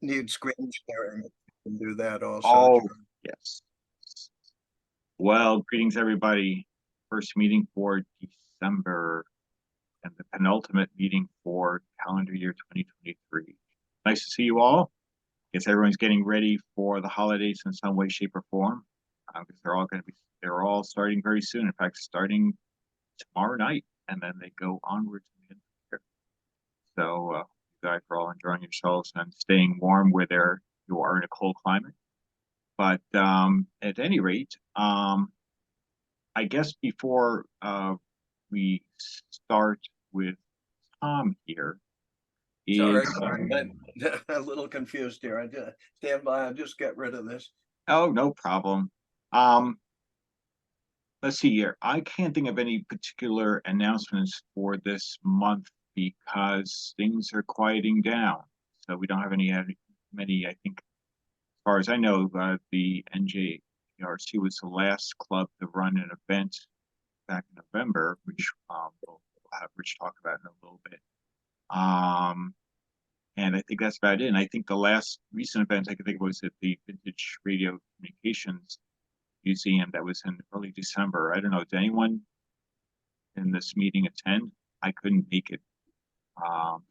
need screen sharing. You can do that also. Oh, yes. Well, greetings, everybody. First meeting for December and the penultimate meeting for calendar year 2023. Nice to see you all. Guess everyone's getting ready for the holidays in some way, shape, or form. Because they're all starting very soon. In fact, starting tomorrow night, and then they go onward to the end of the year. So, you guys are all enjoying yourselves and staying warm where you are in a cold climate. But at any rate, I guess before we start with Tom here, sorry, I'm a little confused here. I just stand by. I'll just get rid of this. Oh, no problem. Let's see here. I can't think of any particular announcements for this month because things are quieting down. So we don't have many. I think, as far as I know, the NJARC was the last club to run an event back in November, which we'll have Rich talk about in a little bit. And I think that's about it. And I think the last recent event I could think of was at the Vintage Radio Communications Museum that was in early December. I don't know, did anyone in this meeting attend? I couldn't make it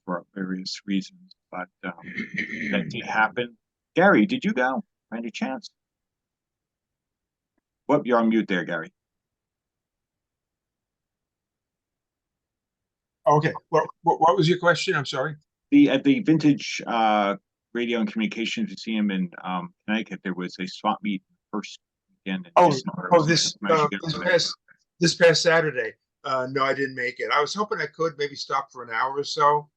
for various reasons, but that did happen. Gary, did you go by any chance? Whoop, you're on mute there, Gary. Okay, what was your question? I'm sorry. At the Vintage Radio and Communications Museum in Connecticut, there was a swap meet first weekend. This past Saturday. No, I didn't make it. I was hoping I could maybe stop for an hour or so,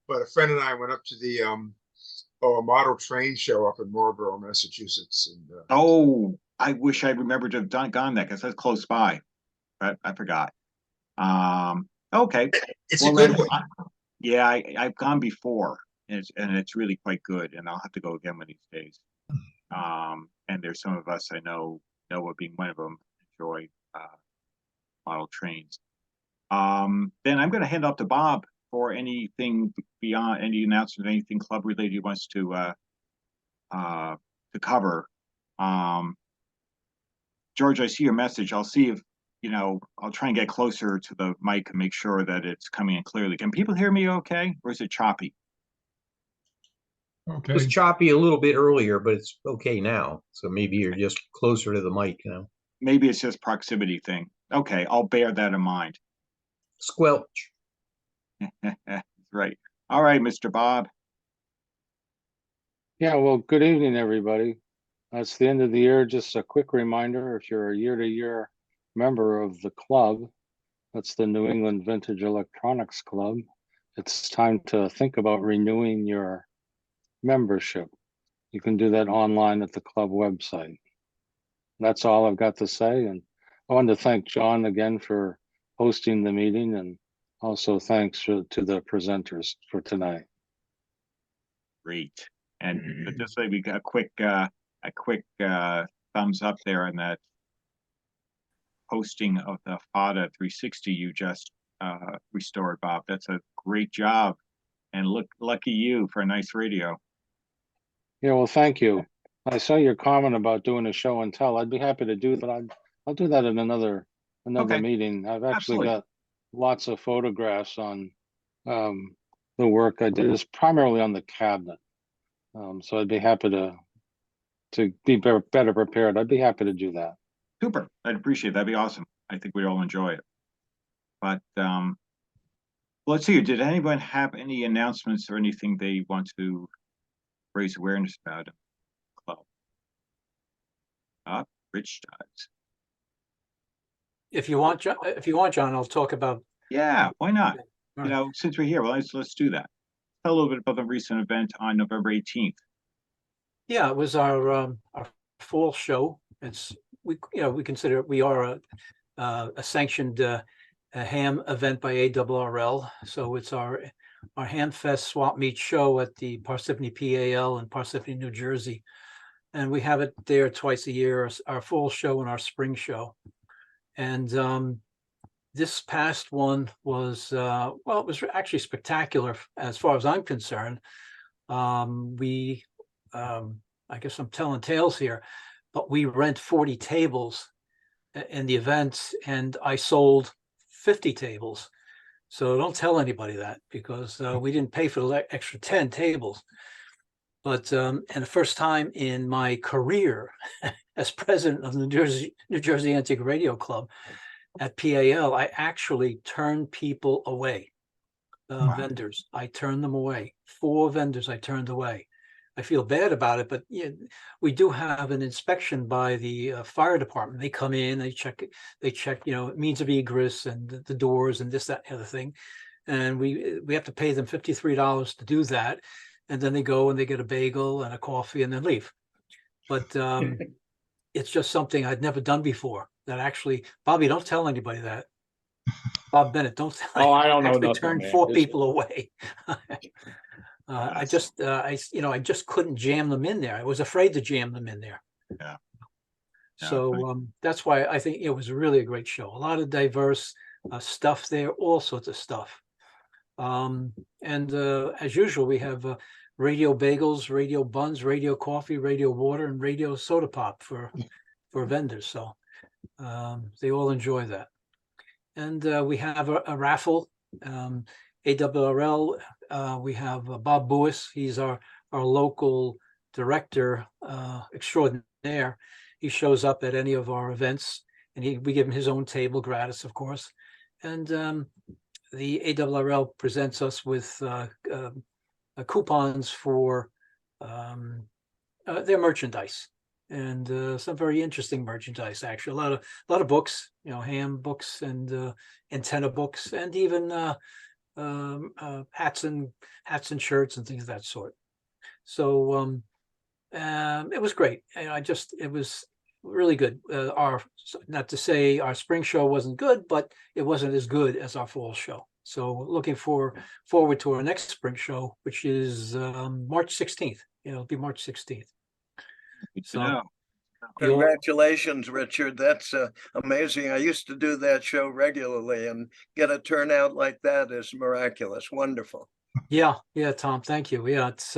but a friend and I went up to the model train show up in Marlborough, Massachusetts. And, oh, I wish I remembered to have gone there because that's close by. But I forgot. Okay, it's a good one. Yeah, I've gone before, and it's really quite good, and I'll have to go again one of these days. And there's some of us I know, Noah being one of them, enjoy model trains. Then I'm going to hand off to Bob for anything beyond any announcement, anything club related he wants to cover. George, I see your message. I'll see if I'll try and get closer to the mic and make sure that it's coming in clearly. Can people hear me okay, or is it choppy? Okay. It was choppy a little bit earlier, but it's okay now. So maybe you're just closer to the mic now. Maybe it's just proximity thing. Okay, I'll bear that in mind. Squelch. Right. All right, Mr. Bob. Yeah, well, good evening, everybody. It's the end of the year. Just a quick reminder, if you're a year-to-year member of the club, that's the New England Vintage Electronics Club, it's time to think about renewing your membership. You can do that online at the club website. That's all I've got to say, and I wanted to thank John again for hosting the meeting, and also thanks to the presenters for tonight. Great. And but this way we got a quick thumbs up there on that posting of the FADA 360 you just restored, Bob. That's a great job, and lucky you for a nice radio. Yeah, well, thank you. I saw your comment about doing a show and tell. I'd be happy to do that. I'll do that in another Okay. meeting. I've actually Absolutely. got lots of photographs on the work I did. It's primarily on the cabinet, so I'd be happy to be better prepared. I'd be happy to do that. Super. I'd appreciate it. That'd be awesome. I think we all enjoy it. But let's see. Did anyone have any announcements or anything they want to raise awareness about in the club? Rich does. If you want, John, I'll talk about. Yeah, why not? Right. Since we're here, well, let's do that. Tell a little bit about the recent event on November 18th. Yeah, it was our fall show. We consider we are a sanctioned ham event by ARRL. So it's our Hamfest Swap Meet show at the Parsippany PAL in Parsippany, New Jersey. And we have it there twice a year, our fall show and our spring show. And this past one was, well, it was actually spectacular as far as I'm concerned. I guess I'm telling tales here, but we rent 40 tables in the events, and I sold 50 tables. So don't tell anybody that, because we didn't pay for the extra 10 tables. But and the first time in my career as president of the New Jersey Antique Radio Club at PAL, I actually turned people away. Wow. Vendors, I turned them away. 4 vendors I turned away. I feel bad about it, but yeah, we do have an inspection by the fire department. They come in, they check, means of egress and the doors and this, that, and the other thing. And we have to pay them $53 to do that. And then they go and they get a bagel and a coffee and then leave. But it's just something I'd never done before. That actually, Bobby, don't tell anybody that. Bob Bennett, don't tell. Oh, I don't know actually nothing, turned man. 4 This- people away. I just couldn't jam them in there. I was afraid to jam them in there. Yeah. So that's why I think it was really a great show. A lot of diverse stuff there, all sorts of stuff. And as usual, we have radio bagels, radio buns, radio coffee, radio water, and radio soda pop for vendors. So they all enjoy that. And we have a raffle. AWRL, we have Bob Buis. He's our local director extraordinaire. He shows up at any of our events, and we give him his own table gratis, of course. And the AWRL presents us with coupons for their merchandise, and some very interesting merchandise. Actually, a lot of books, ham books and antenna books, and even hats and shirts and things of that sort. So it was great. It was really good. Not to say our spring show wasn't good, but it wasn't as good as our fall show. So looking forward to our next spring show, which is March 16th. It'll be March 16th. Good to So know. Congratulations, Richard. That's amazing. I used to do that show regularly, and get a turnout like that is miraculous. Wonderful. yeah, Tom, thank you. Yeah, it's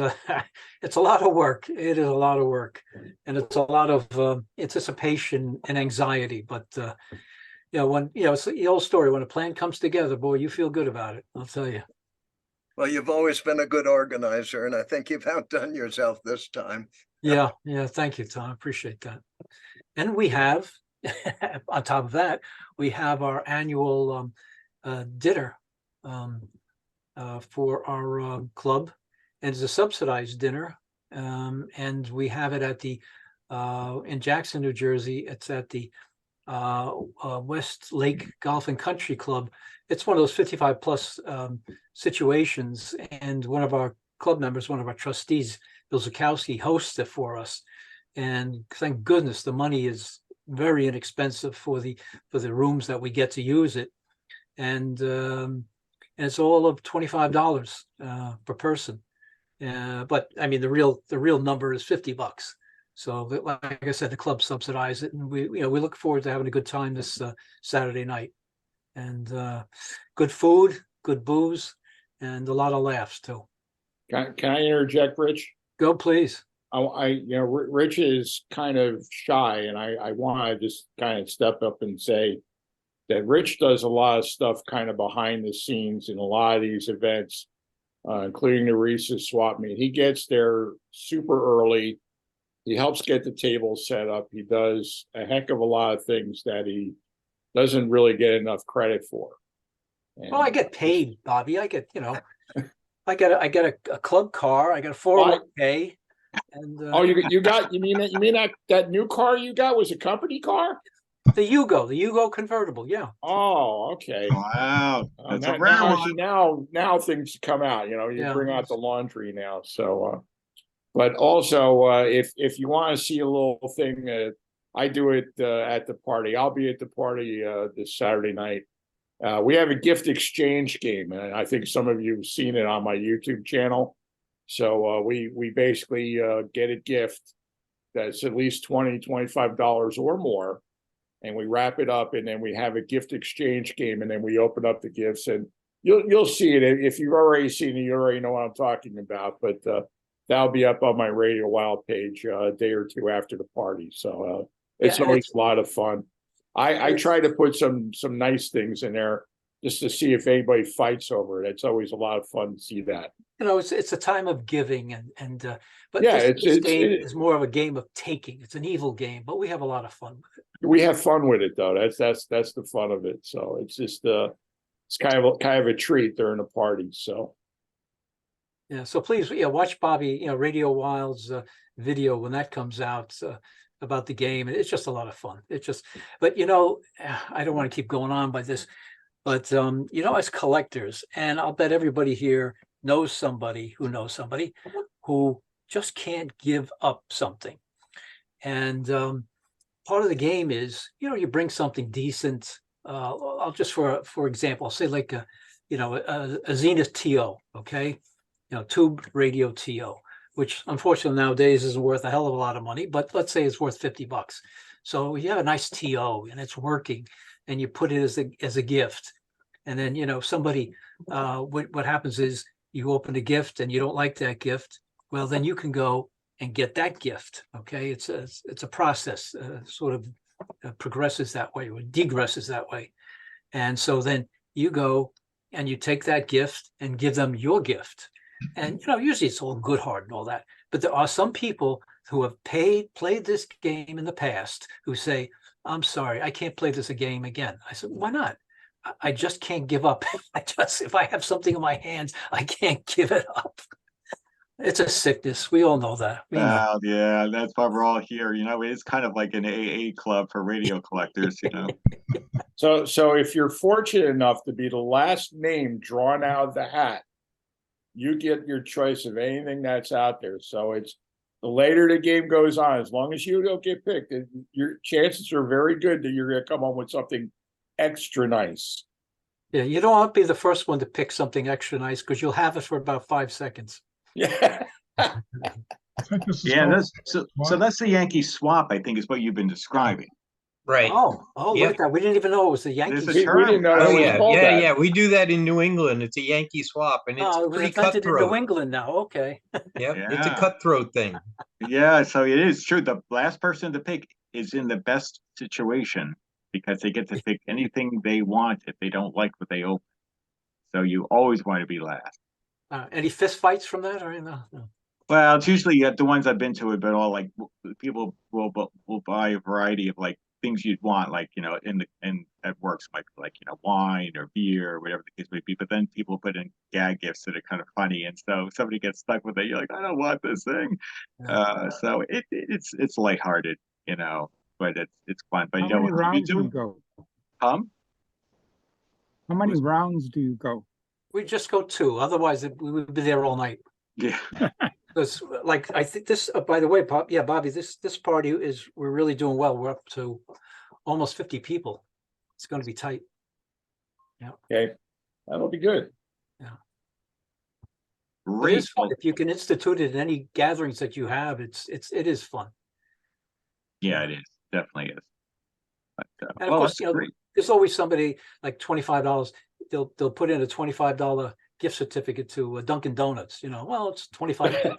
it's a lot of work. It is a lot of work, and it's a lot of anticipation and anxiety. But when it's the old story. When a plan comes together, boy, you feel good about it. I'll tell you. Well, you've always been a good organizer, and I think you've outdone yourself this time. Yeah. Thank you, Tom. I appreciate that. And we have, on top of that, we have our annual dinner for our club, and it's a subsidized dinner. And we have it at the in Jackson, New Jersey. It's at the West Lake Golf and Country Club. It's one of those 55 plus situations, and one of our club members, one of our trustees, Bill Zukowski, hosts it for us. And thank goodness the money is very inexpensive for the rooms that we get to use it. And it's all of $25 per person. But I mean, the real number is $50. So like I said, the club subsidized it, and we look forward to having a good time this Saturday night. And good food, good booze, and a lot of laughs too. Can I interject, Rich? Go, please. Rich is kind of shy, and I want to just kind of step up and say that Rich does a lot of stuff kind of behind the scenes in a lot of these events, including the Reese's swap meet. He gets there super early. He helps get the table set up. He does a heck of a lot of things that he doesn't really get enough credit for. And Well, I get paid, Bobby. I get I get a club car. I got a 401k. And you mean that new car you got was a company car? the Yugo convertible. Yeah. Oh, okay. Wow, that's a Now, rare now, one. see, now things come out. You Yeah. bring out the laundry now. So, but also if you want to see a little thing, I do it at the party. I'll be at the party this Saturday night. We have a gift exchange game, and I think some of you have seen it on my YouTube channel. So we basically get a gift that's at least $20, $25 or more, and we wrap it up, and then we have a gift exchange game, and then we open up the gifts, and you'll see it. If you've already seen it, you already know what I'm talking about. But that'll be up on my Radio Wild page a day or two after the party. So it's Yeah, and always a lot of fun. I try to put some nice things in there just to see if anybody fights over it. It's always a lot of fun to see that. You know, it's a time of giving but Yeah, this game is more of a game of taking. It's an evil game, but we have a lot of fun with it. We have fun with it though. That's the fun of it. So it's just it's kind of a treat during the party. So Yeah, so please, watch Bobby, Radio Wild's video when that comes out about the game. It's just a lot of fun. But I don't want to keep going on by this, but as collectors, and I'll bet everybody here knows somebody who just can't give up something. And part of the game is, you bring something decent. I'll just for example, I'll say like a Zenith TO, okay, tube radio TO, which unfortunately nowadays isn't worth a hell of a lot of money, but let's say it's worth $50. So you have a nice TO and it's working, and you put it as a gift, and then somebody what happens is you open a gift and you don't like that gift. Well, then you can go and get that gift. Okay, it's a process, sort of progresses that way or degresses that way, and so then you go and you take that gift and give them your gift. And usually it's all good heart and all that, but there are some people who have played this game in the past who say, "I'm sorry, I can't play this game again." I said, "Why not?" I just can't give up. If I have something in my hands, I can't give it up. It's a sickness. We all know that. Well, yeah, that's why we're all here. It's kind of like an AA club for radio collectors, So if you're fortunate enough to be the last name drawn out of the hat, you get your choice of anything that's out there. So it's the later the game goes on, as long as you don't get picked, your chances are very good that you're going to come home with something extra nice. Yeah, you don't want to be the first one to pick something extra nice because you'll have it for about 5 seconds. Yeah. Yeah, so that's the Yankee swap, I think, is what you've been describing. Right. Oh, look Yep. at that. We didn't even know it was the Yankees. There's a We didn't know that Oh was yeah, called that. yeah. We do that in New England. It's a Yankee swap, and it's Oh, it was pretty invented in cutthroat. New England now. Okay. Yep, it's a Yeah. cutthroat thing. Yeah, so it is true. The last person to pick is in the best situation because they get to pick anything they want if they don't like what they open. So you always want to be last. Any fist fights from that or no? Well, it's usually the ones I've been to have been all like people will buy a variety of like things you'd want, like in at works might be like wine or beer or whatever the case may be. But then people put in gag gifts that are kind of funny, and so somebody gets stuck with it. You're like, I don't want this thing. So it's lighthearted, but it's fun. But How many rounds do you go? Huh? How many rounds do you go? We just go 2. Otherwise, we would be there all night. Yeah. Because, like, I think this. By the way, Bobby, this party we're really doing well. We're up to almost 50 people. It's going to be tight. Yeah. Okay, that'll be good. Yeah. It Great. is fun. If you can institute it in any gatherings that you have, it is fun. Yeah, it is. Definitely is. But, And of course, that's great. there's always somebody like $25. They'll put in a $25 gift certificate to Dunkin' Donuts. Well, it's $25.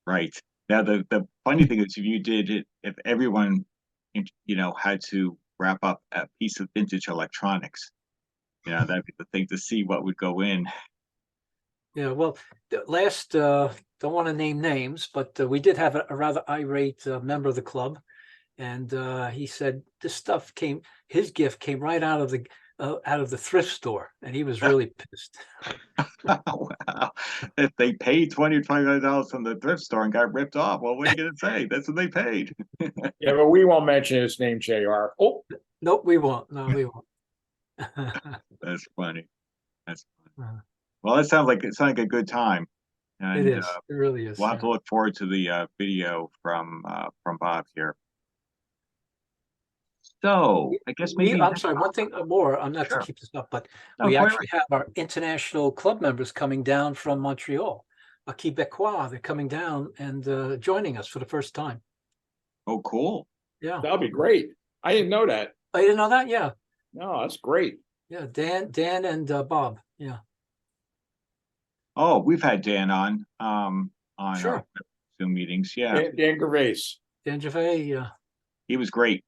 Right. Now, the funny thing is, if you did it, if everyone, had to wrap up a piece of vintage electronics, that'd be the thing to see what would go in. Yeah, well, the last, don't want to name names, but we did have a rather irate member of the club. And he said his gift came right out of the thrift store, and he was really pissed. Wow. If they paid $25 from the thrift store and got ripped off, well, what are you going to say? That's what they paid. Yeah, but we won't mention his name, JR. Oh, Nope, we won't. No, we won't. That's funny. That's funny. Uh-huh. Well, it sounds like a good time. And, It is. It really is. we'll have to look forward to the video from Bob here. So I guess maybe I'm sorry, one thing more. I'm not Sure. to keep this up, but No, we quite actually have our international club members coming down from Montreal. A Quebecois, they're coming down and joining us for the first time. Oh, cool. Yeah. that'll be great. I didn't know that. Oh, you didn't know that? Yeah. No, that's great. Yeah. Dan and Bob. Yeah. Oh, we've had Dan on Sure. our Zoom meetings. Yeah, Dan Gervais. Dan Gervais, he was great.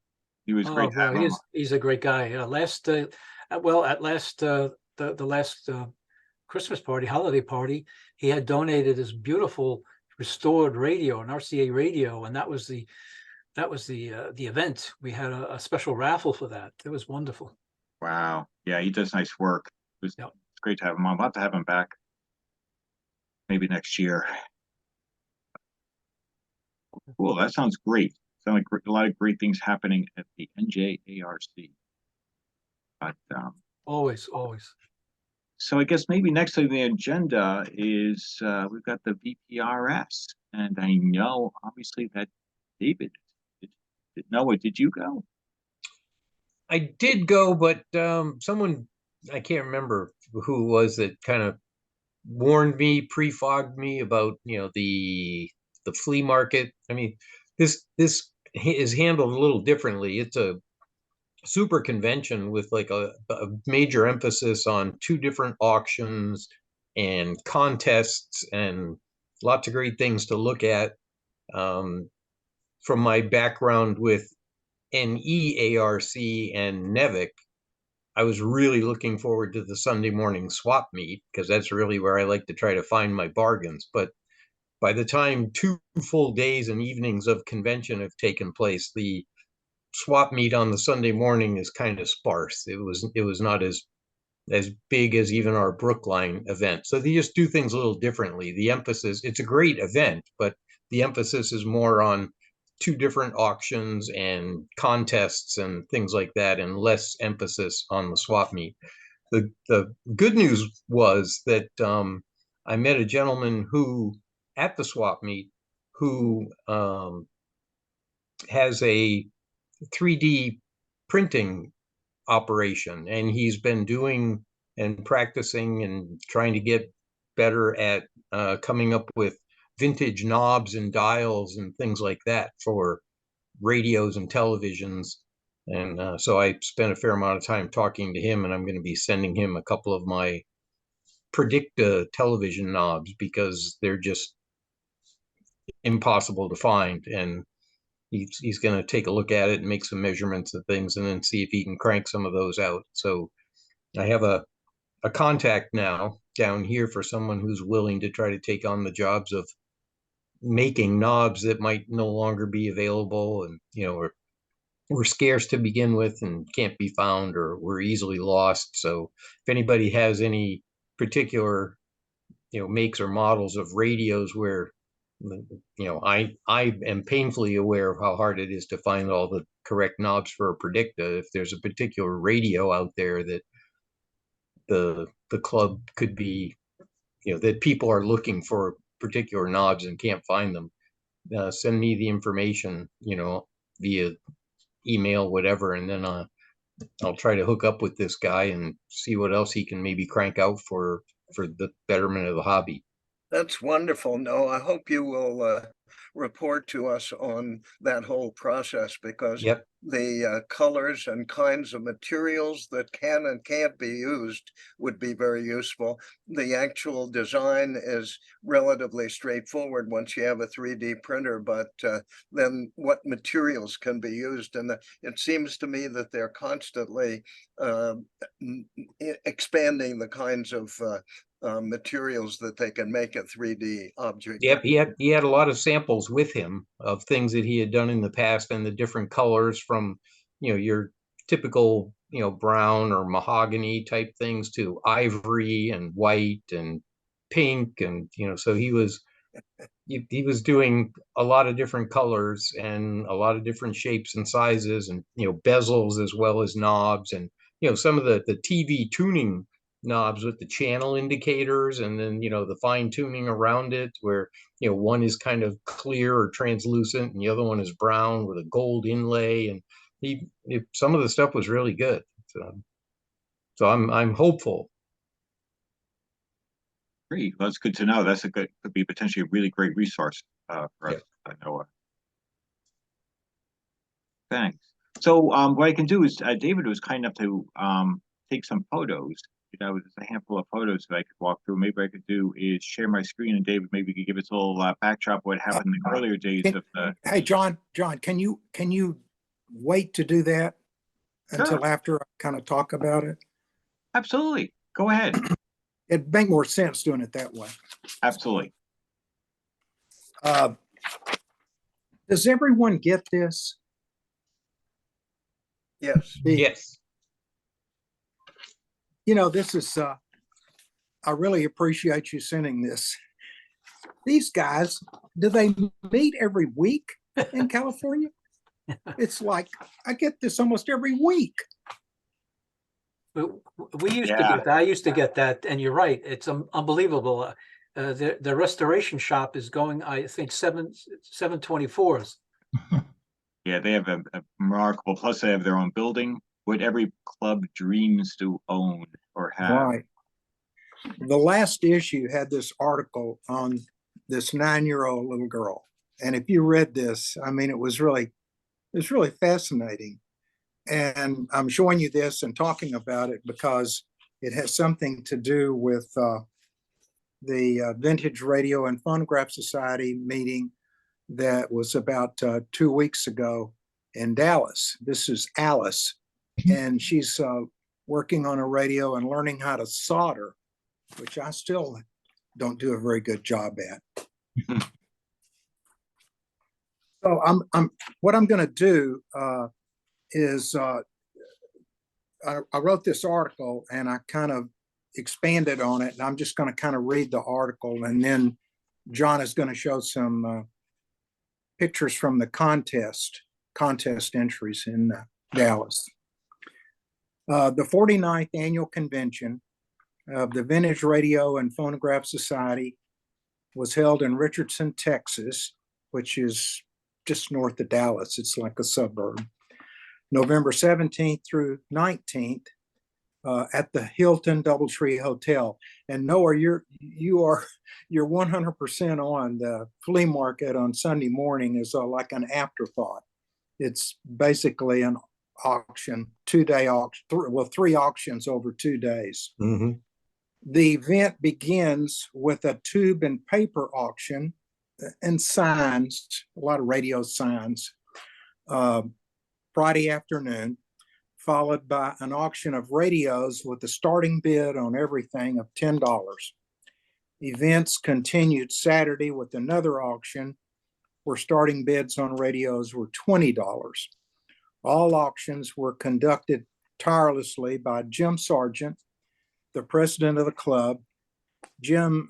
He was oh, great to well, have him. he's a great guy. The last Christmas party, holiday party, he had donated his beautiful restored radio, an RCA radio, and that was the event. We had a special raffle for that. It was wonderful. Wow. Yeah, he does nice work. It's Yep. great to have him on. We'll have to have him back maybe next year. Cool. That sounds great. Sounds like a lot of great things happening at the NJARC. But Always. so I guess maybe next on the agenda is we've got the VPRS, and I know obviously that David. Noah, did you go? I did go, but someone, I can't remember who it was, that kind of warned me, pre-fogged me about, the flea market. I mean, this is handled a little differently. It's a super convention with like a major emphasis on 2 different auctions and contests and lots of great things to look at. From my background with NEARC and NEVIC, I was really looking forward to the Sunday morning swap meet because that's really where I like to try to find my bargains. But by the time 2 full days and evenings of convention have taken place, the swap meet on the Sunday morning is kind of sparse. It was not as big as even our Brookline event. So they just do things a little differently. The emphasis, it's a great event, but the emphasis is more on 2 different auctions and contests and things like that, and less emphasis on the swap meet. The good news was that I met a gentleman who, at the swap meet, who has a 3D printing operation, and he's been doing and practicing and trying to get better at coming up with vintage knobs and dials and things like that for radios and televisions. And so I spent a fair amount of time talking to him, and I'm going to be sending him a couple of my Predicta television knobs because they're just impossible to find. And he's going to take a look at it and make some measurements of things and then see if he can crank some of those out. So I have a contact now down here for someone who's willing to try to take on the jobs of making knobs that might no longer be available, and were scarce to begin with and can't be found or were easily lost. So if anybody has any particular makes or models of radios where I am painfully aware of how hard it is to find all the correct knobs for a Predicta. If there's a particular radio out there that the club could be, that people are looking for particular knobs and can't find them, send me the information, via email, whatever, and then I'll try to hook up with this guy and see what else he can maybe crank out for the betterment of the hobby. That's wonderful. No, I hope you will report to us on that whole process, because Yep. the colors and kinds of materials that can and can't be used would be very useful. The actual design is relatively straightforward once you have a 3D printer, but then what materials can be used? And it seems to me that they're constantly expanding the kinds of materials that they can make a 3D object. Yep, he had a lot of samples with him of things that he had done in the past, and the different colors from your typical brown or mahogany type things to ivory and white and pink, and so he was doing a lot of different colors and a lot of different shapes and sizes, and bezels as well as knobs, and some of the TV tuning knobs with the channel indicators, and then the fine tuning around it, where one is kind of clear or translucent and the other one is brown with a gold inlay, and some of the stuff was really good. So I'm hopeful. Great. Well, that's good to know. Could be potentially a really great resource for us. I know. Thanks. So what I can do is David was kind enough to take some photos, there's a handful of photos that I could walk through. Maybe I could do is share my screen, and David maybe could give us a little backdrop of what happened in the earlier days of the. Hey, John, can you wait to do that until Sure. after I kind of talk about it? Absolutely. Go ahead. It'd make more sense doing it that way. Absolutely. Does everyone get this? Yes. Yes. You know, this is, I really appreciate you sending this. These guys, do they meet every week in California? It's like, I get this almost every week. We used to Yeah. get that. I used to get that, and you're right. It's unbelievable. The restoration shop is going, I think, 724s. Yeah, they have a remarkable. Plus, they have their own building, what every club dreams to own or have. Right. The last issue had this article on this 9-year-old little girl. And if you read this, I mean, it was really fascinating. And I'm showing you this and talking about it because it has something to do with the Vintage Radio and Phonograph Society meeting that was about 2 weeks ago in Dallas. This is Alice, and she's working on a radio and learning how to solder, which I still don't do a very good job at. So what I'm going to do is I wrote this article and I kind of expanded on it, and I'm just going to kind of read the article, and then John is going to show some pictures from the contest entries in Dallas. The 49th annual convention of the Vintage Radio and Phonograph Society was held in Richardson, Texas, which is just north of Dallas. It's like a suburb. November 17th through 19th at the Hilton Doubletree Hotel. And Noah, you're 100% on. The flea market on Sunday morning is like an afterthought. It's basically an auction, 2-day auction, 3 auctions over 2 days. Mm-hmm. The event begins with a tube and paper auction and signs, a lot of radio signs, Friday afternoon, followed by an auction of radios with a starting bid on everything of $10. Events continued Saturday with another auction where starting bids on radios were $20. All auctions were conducted tirelessly by Jim Sargent, the president of the club. Jim,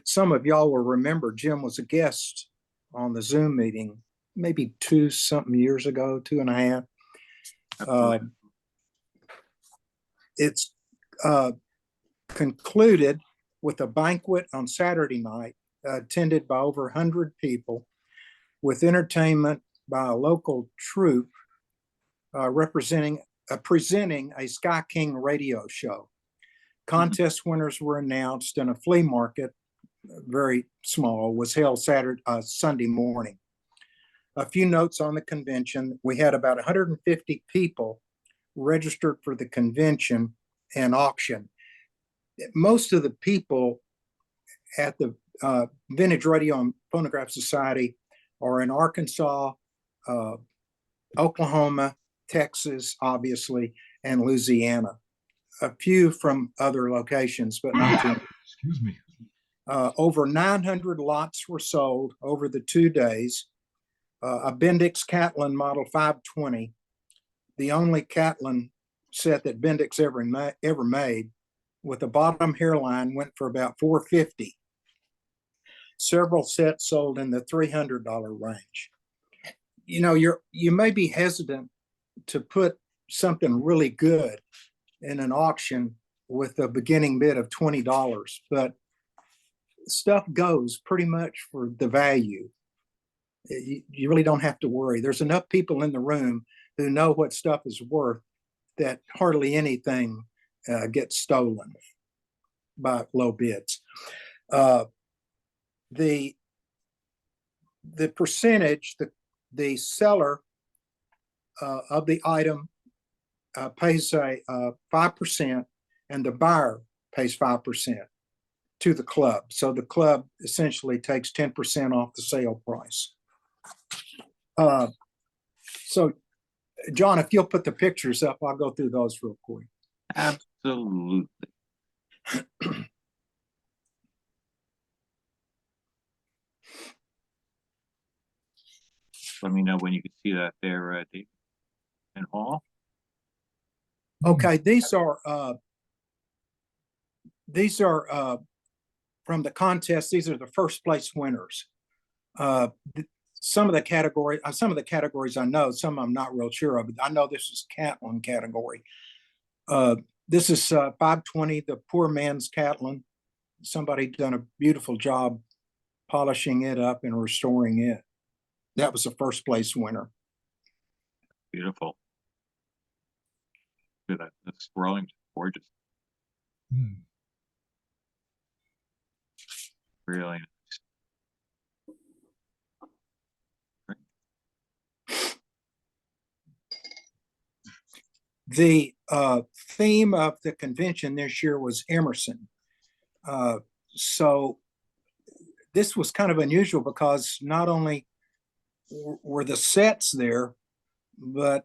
some of y'all will remember, Jim was a guest on the Zoom meeting maybe 2-something years ago, 2.5. It's concluded with a banquet on Saturday night attended by over 100 people, with entertainment by a local troupe presenting a Sky King radio show. Contest winners were announced, and a flea market, very small, was held Sunday morning. A few notes on the convention. We had about 150 people registered for the convention and auction. Most of the people at the Vintage Radio and Phonograph Society are in Arkansas, Oklahoma, Texas, obviously, and Louisiana. A few from other locations, but not too many. Excuse me. Over 900 lots were sold over the 2 days. A Bendix Catlin Model 520, the only Catlin set that Bendix ever made, with a bottom hairline, went for about $450. Several sets sold in the $300 range. You know, you may be hesitant to put something really good in an auction with a beginning bid of $20, but stuff goes pretty much for the value. You really don't have to worry. There's enough people in the room who know what stuff is worth that hardly anything gets stolen by low bids. The percentage, the seller of the item pays a 5%, and the buyer pays 5% to the club. So the club essentially takes 10% off the sale price. So, John, if you'll put the pictures up, I'll go through those real quick. Absolutely. Let me know when you can see that there, David and all. Okay, these are from the contest. These are the first place winners. Some of the categories I know, some I'm not real sure of, but I know this is Catlin category. This is 520, the poor man's Catlin. Somebody done a beautiful job polishing it up and restoring it. That was the first place winner. Beautiful. Look at that. The scrolling is gorgeous. Really nice. The theme of the convention this year was Emerson. So this was kind of unusual because not only were the sets there, but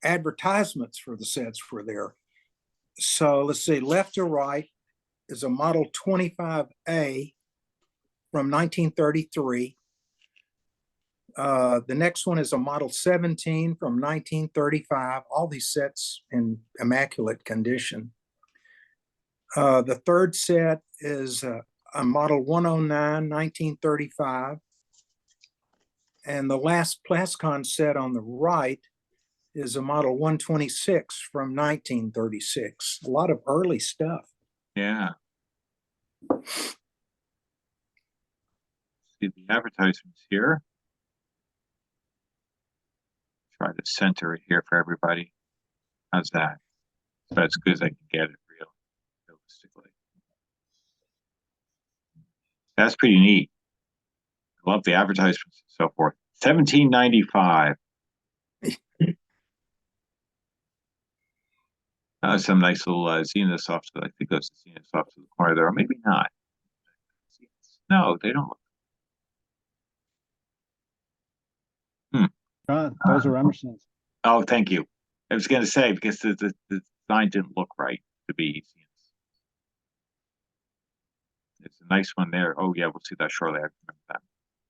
advertisements for the sets were there. So let's see, left to right is a Model 25A from 1933. The next one is a Model 17 from 1935. All these sets in immaculate condition. The third set is a Model 109, 1935. And the last Plascon set on the right is a Model 126 from 1936. A lot of early stuff. Yeah. See the advertisements here. Try to center it here for everybody. How's that? So as good as I can get it realistically. That's pretty neat. I love the advertisements and so forth. 1795. Some nice little Zeniths off to, I think those Zeniths off to the corner there, or maybe not. No, they don't look. Those are Emerson's. Oh, thank you. I was going to say, because the design didn't look right to be Zeniths. It's a nice one there. Oh, yeah, we'll see that shortly. I remember that.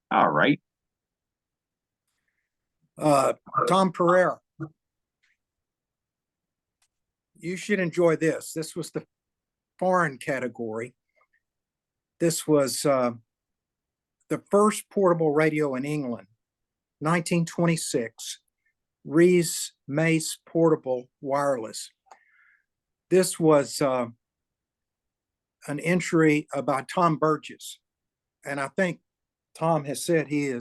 All right. Tom Perera. You should enjoy this. This was the foreign category. This was the first portable radio in England, 1926, Rees Mace Portable Wireless. This was an entry by Tom Burgess. And I think Tom has said he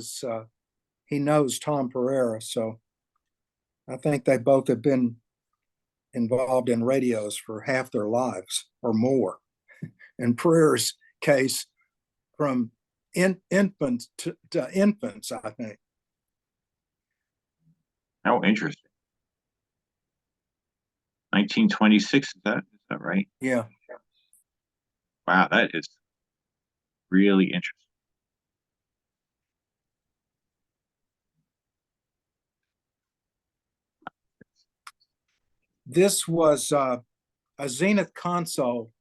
knows Tom Perera. So I think they both have been involved in radios for half their lives or more. In Perera's case, from infants to infants, I think. Oh, interesting. 1926, is that right? Yeah. Wow, that is really interesting. This was a Zenith console,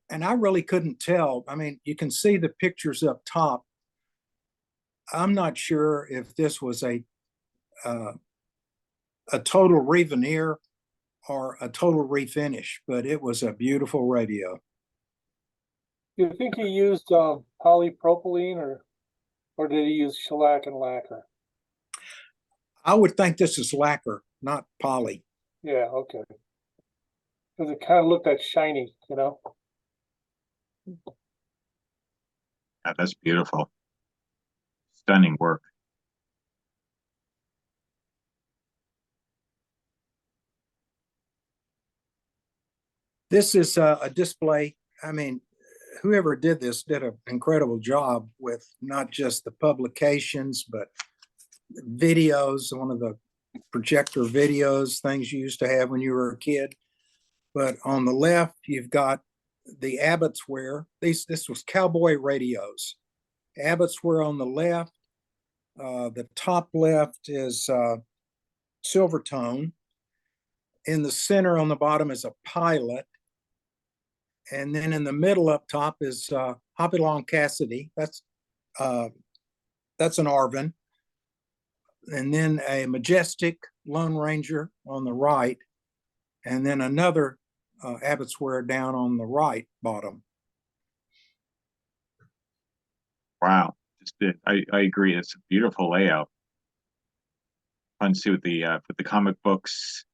and I really couldn't tell. I mean, you can see the pictures up top. I'm not sure if this was a total re-veneer or a total refinish, but it was a beautiful radio. Do you think he used polypropylene or did he use shellac and lacquer? I would think this is lacquer, not poly. Yeah, okay. Because it kind of looked that shiny, you know? Yeah, that's beautiful. Stunning work. This is a display. I mean, whoever did this did an incredible job with not just the publications, but videos, one of the projector videos, things you used to have when you were a kid. But on the left, you've got the Abbott's Wear. This was cowboy radios. Abbott's Wear on the left. The top left is Silvertone. In the center on the bottom is a Pilot. And then in the middle up top is Hopalong Cassidy. That's an Arvin. And then a Majestic Lone Ranger on the right. And then another Abbott's Wear down on the right bottom. Wow. I agree. It's a beautiful layout. Fun to see with the comic books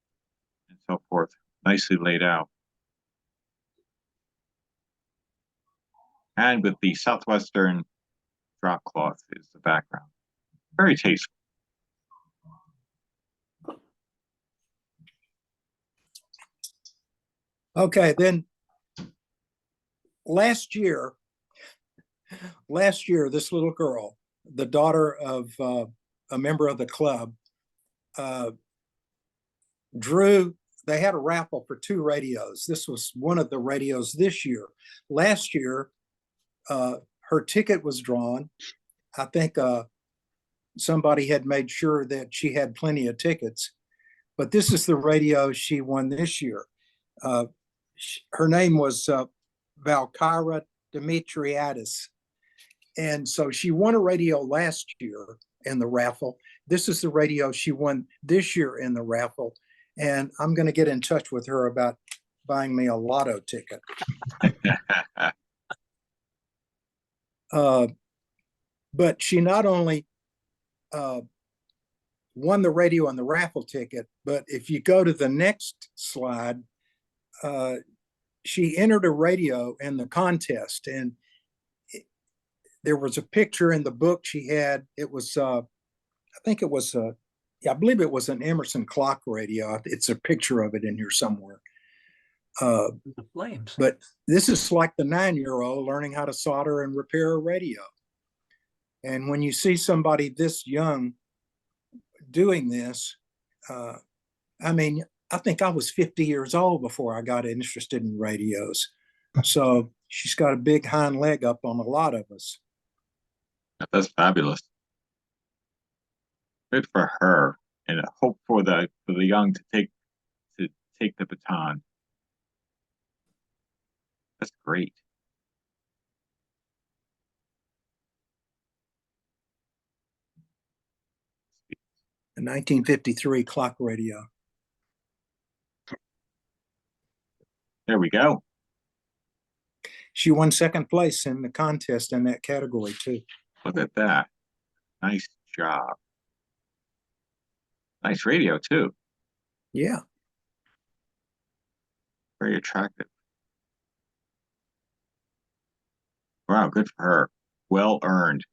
and so forth. Nicely laid out. And with the Southwestern drop cloth is the background. Very tasteful. Okay, then last year, this little girl, the daughter of a member of the club, they had a raffle for 2 radios. This was one of the radios this year. Last year, her ticket was drawn. I think somebody had made sure that she had plenty of tickets, but this is the radio she won this year. Her name was Valkyra Demetriadis. And so she won a radio last year in the raffle. This is the radio she won this year in the raffle. And I'm going to get in touch with her about buying me a lotto ticket. But she not only won the radio and the raffle ticket, but if you go to the next slide, she entered a radio in the contest, and there was a picture in the book she had. It was, I believe it was an Emerson clock radio. It's a picture of it in here somewhere. The flames. But this is like the 9-year-old learning how to solder and repair a radio. And when you see somebody this young doing this, I mean, I think I was 50 years old before I got interested in radios. So she's got a big hind leg up on a lot of us. That's fabulous. Good for her, and I hope for the young to take the baton. That's great. A 1953 clock radio. There we go. She won second place in the contest in that category too. Look at that. Nice job. Nice radio too. Yeah. Very attractive. Wow, good for her. Well earned.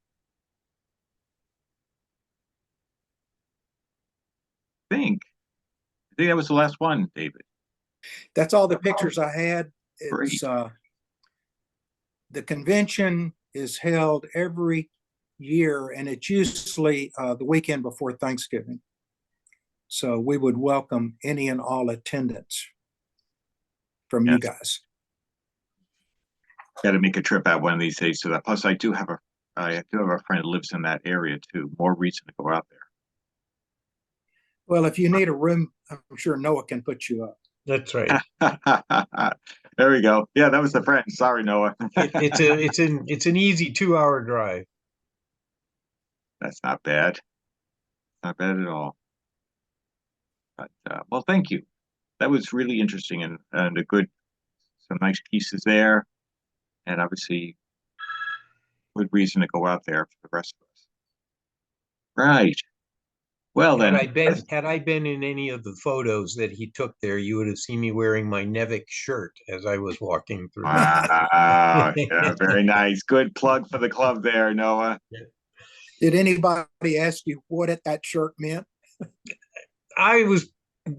I think that was the last one, David. That's all the pictures I had. Great. It's the convention is held every year, and it's usually the weekend before Thanksgiving. So we would welcome any and all attendance from you guys. Got to make a trip out one of these days to that. Plus, I do have a friend who lives in that area too. More reason to go out there. Well, if you need a room, I'm sure Noah can put you up. That's right. There we go. Yeah, that was the friend. Sorry, Noah. It's an easy 2-hour drive. That's not bad. Not bad at all. But well, thank you. That was really interesting and some nice pieces there, and obviously good reason to go out there for the rest of us. Right. Well, then, had I been in any of the photos that he took there, you would have seen me wearing my Nevik shirt as I was walking through. Wow, yeah, very nice. Good plug for the club there, Noah. Did anybody ask you what that shirt meant? I was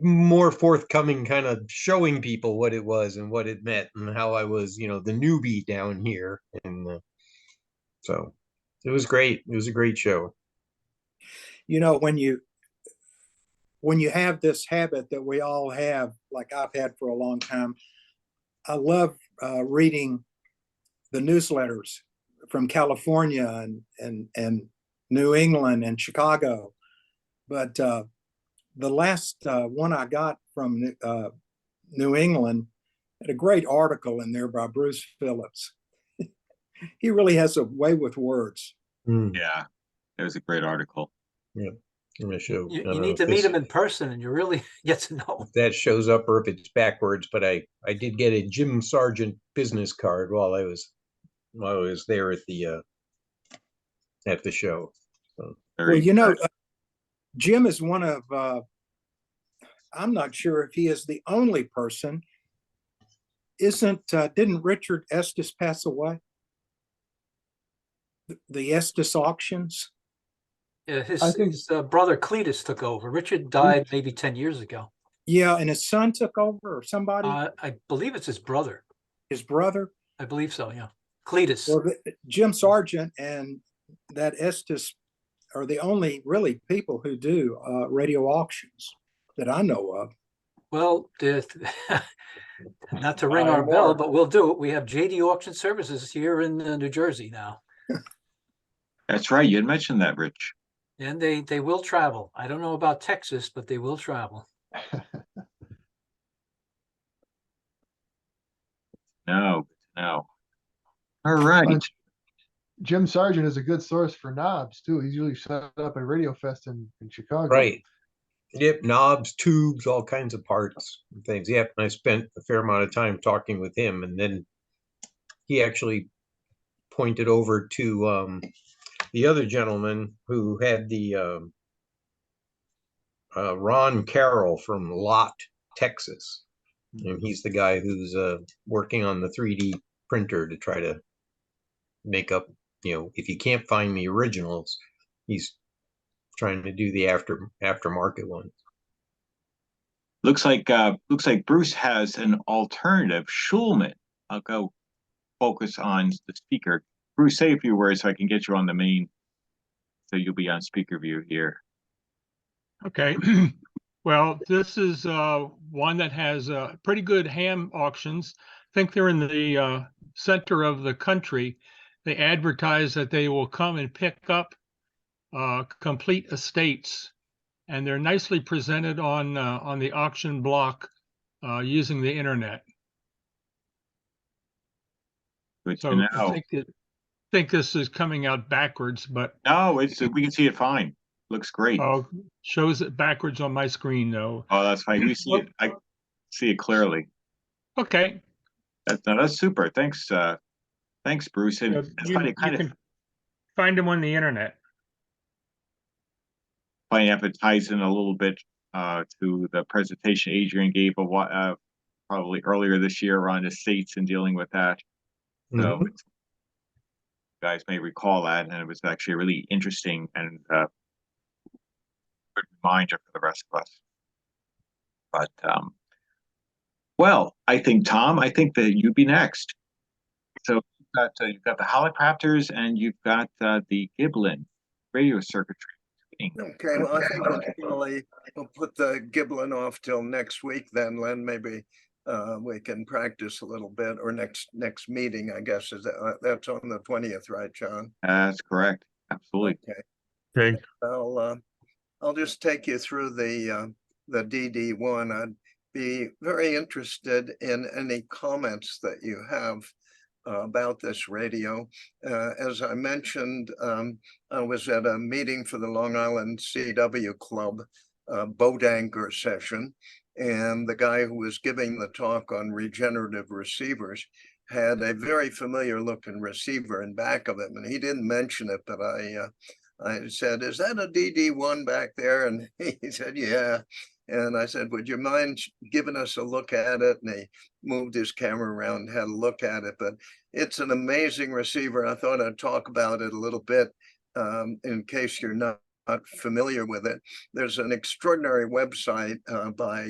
more forthcoming, kind of showing people what it was and what it meant and how I was, the newbie down here. And so it was great. It was a great show. When you when you have this habit that we all have, like I've had for a long time, I love reading the newsletters from California and New England and Chicago. But the last one I got from New England had a great article in there by Bruce Phillips. He really has a way with words. Yeah, it was a great article. Yeah. I'm gonna show. I You don't know need if to meet this- him in person and you really get to know. if that shows up or if it's backwards, but I did get a Jim Sargent business card while I was there at the show. So, Very Well, you know, good. Jim is one of, I'm not sure if he is the only person. Didn't Richard Estes pass away? The Estes auctions? His, I think- his brother Cletus took over. Richard died maybe 10 years ago. Yeah, and his son took over, or somebody, I believe it's his brother. his brother. I believe so, yeah. Cletus. Well, Jim Sargent and that Estes are the only really people who do radio auctions that I know of. Well, not to ring our bell, but we'll do it. We have JD Auction Services here in New Jersey now. That's right. You had mentioned that, Rich. And they will travel. I don't know about Texas, but they will travel. No, no. All right. Jim Sargent is a good source for knobs too. He's usually set up at Radio Fest in Chicago. right. Yep, knobs, tubes, all kinds of parts and things. Yep, and I spent a fair amount of time talking with him, and then he actually pointed over to the other gentleman who had the Ron Carroll from Lott, Texas. And he's the guy who's working on the 3D printer to try to make up, if you can't find the originals, he's trying to do the aftermarket one. Looks like Bruce has an alternative. Schulman. I'll go focus on the speaker. Bruce, say a few words so I can get you on the main. So you'll be on speaker view here. Okay. Well, this is one that has pretty good ham auctions. I think they're in the center of the country. They advertise that they will come and pick up complete estates, and they're nicely presented on the auction block using the internet. Good So to I know. think this is coming out backwards, but No, we can see it fine. Looks great. shows it backwards on my screen though. Oh, that's fine. We see it. I see it clearly. Okay. That's super. Thanks, thanks, Bruce. And it's You funny, kind of can find them on the internet. funny if it ties in a little bit to the presentation Adrian gave a while, probably earlier this year on estates and dealing with that. So you guys may recall that, and it was actually a really interesting and good reminder for the rest of us. But well, I think Tom, that you'd be next. So you've got the Hallicrafters and you've got the Giblin radio circuitry. Okay, well, I think we'll put the Giblin off till next week then, Len. Maybe we can practice a little bit, or next meeting, I guess, is that's on the 20th, right, John? That's correct. Absolutely. Okay. I'll just take you through the DD-1. I'd be very interested in any comments that you have about this radio. As I mentioned, I was at a meeting for the Long Island CW Club boat anchor session, and the guy who was giving the talk on regenerative receivers had a very familiar looking receiver in back of him, and he didn't mention it, but I said, "Is that a DD-1 back there?" And he said, "Yeah." And I said, "Would you mind giving us a look at it?" And he moved his camera around and had a look at it. But it's an amazing receiver. I thought I'd talk about it a little bit in case you're not familiar with it. There's an extraordinary website by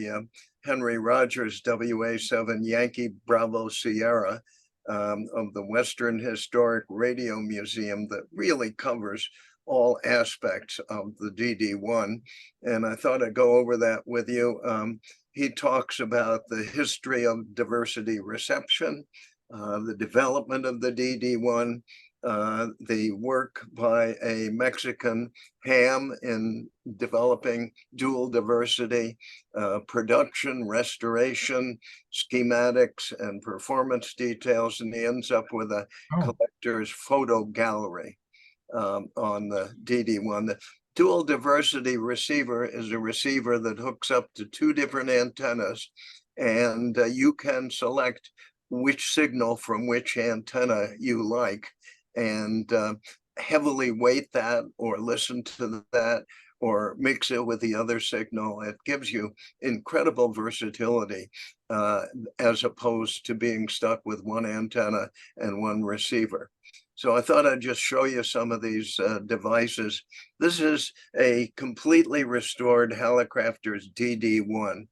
Henry Rogers, WA7 Yankee Bravo Sierra, of the Western Historic Radio Museum that really covers all aspects of the DD-1. And I thought I'd go over that with you. He talks about the history of diversity reception, the development of the DD-1, the work by a Mexican ham in developing dual diversity, production, restoration, schematics, and performance details, and he ends up with a collector's photo gallery on the DD-1. The dual diversity receiver is a receiver that hooks up to two different antennas, and you can select which signal from which antenna you like, and heavily weight that or listen to that or mix it with the other signal. It gives you incredible versatility as opposed to being stuck with one antenna and one receiver. So I thought I'd just show you some of these devices. This is a completely restored Hallicrafters DD-1.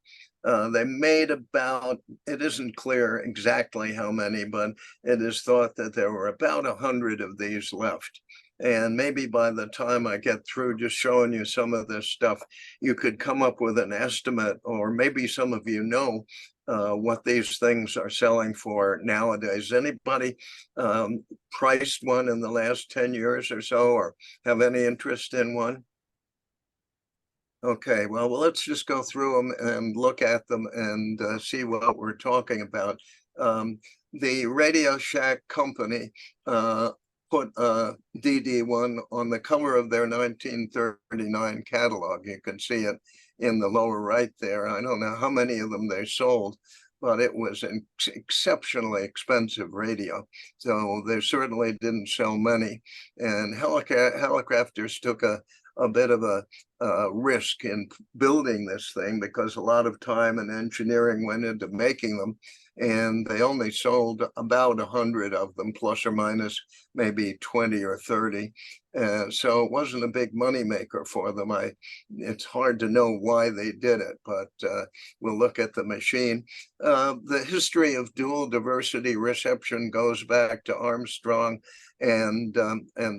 They made about, it isn't clear exactly how many, but it is thought that there were about 100 of these left. And maybe by the time I get through just showing you some of this stuff, you could come up with an estimate, or maybe some of you know what these things are selling for nowadays. Anybody priced one in the last 10 years or so, or have any interest in one? Okay, well, let's just go through them and look at them and see what we're talking about. The Radio Shack company put DD-1 on the cover of their 1939 catalog. You can see it in the lower right there. I don't know how many of them they sold, but it was an exceptionally expensive radio. So they certainly didn't sell many. And Hallicrafters took a bit of a risk in building this thing, because a lot of time and engineering went into making them, and they only sold about 100 of them, plus or minus maybe 20 or 30. So it wasn't a big money maker for them. It's hard to know why they did it, but we'll look at the machine. The history of dual diversity reception goes back to Armstrong and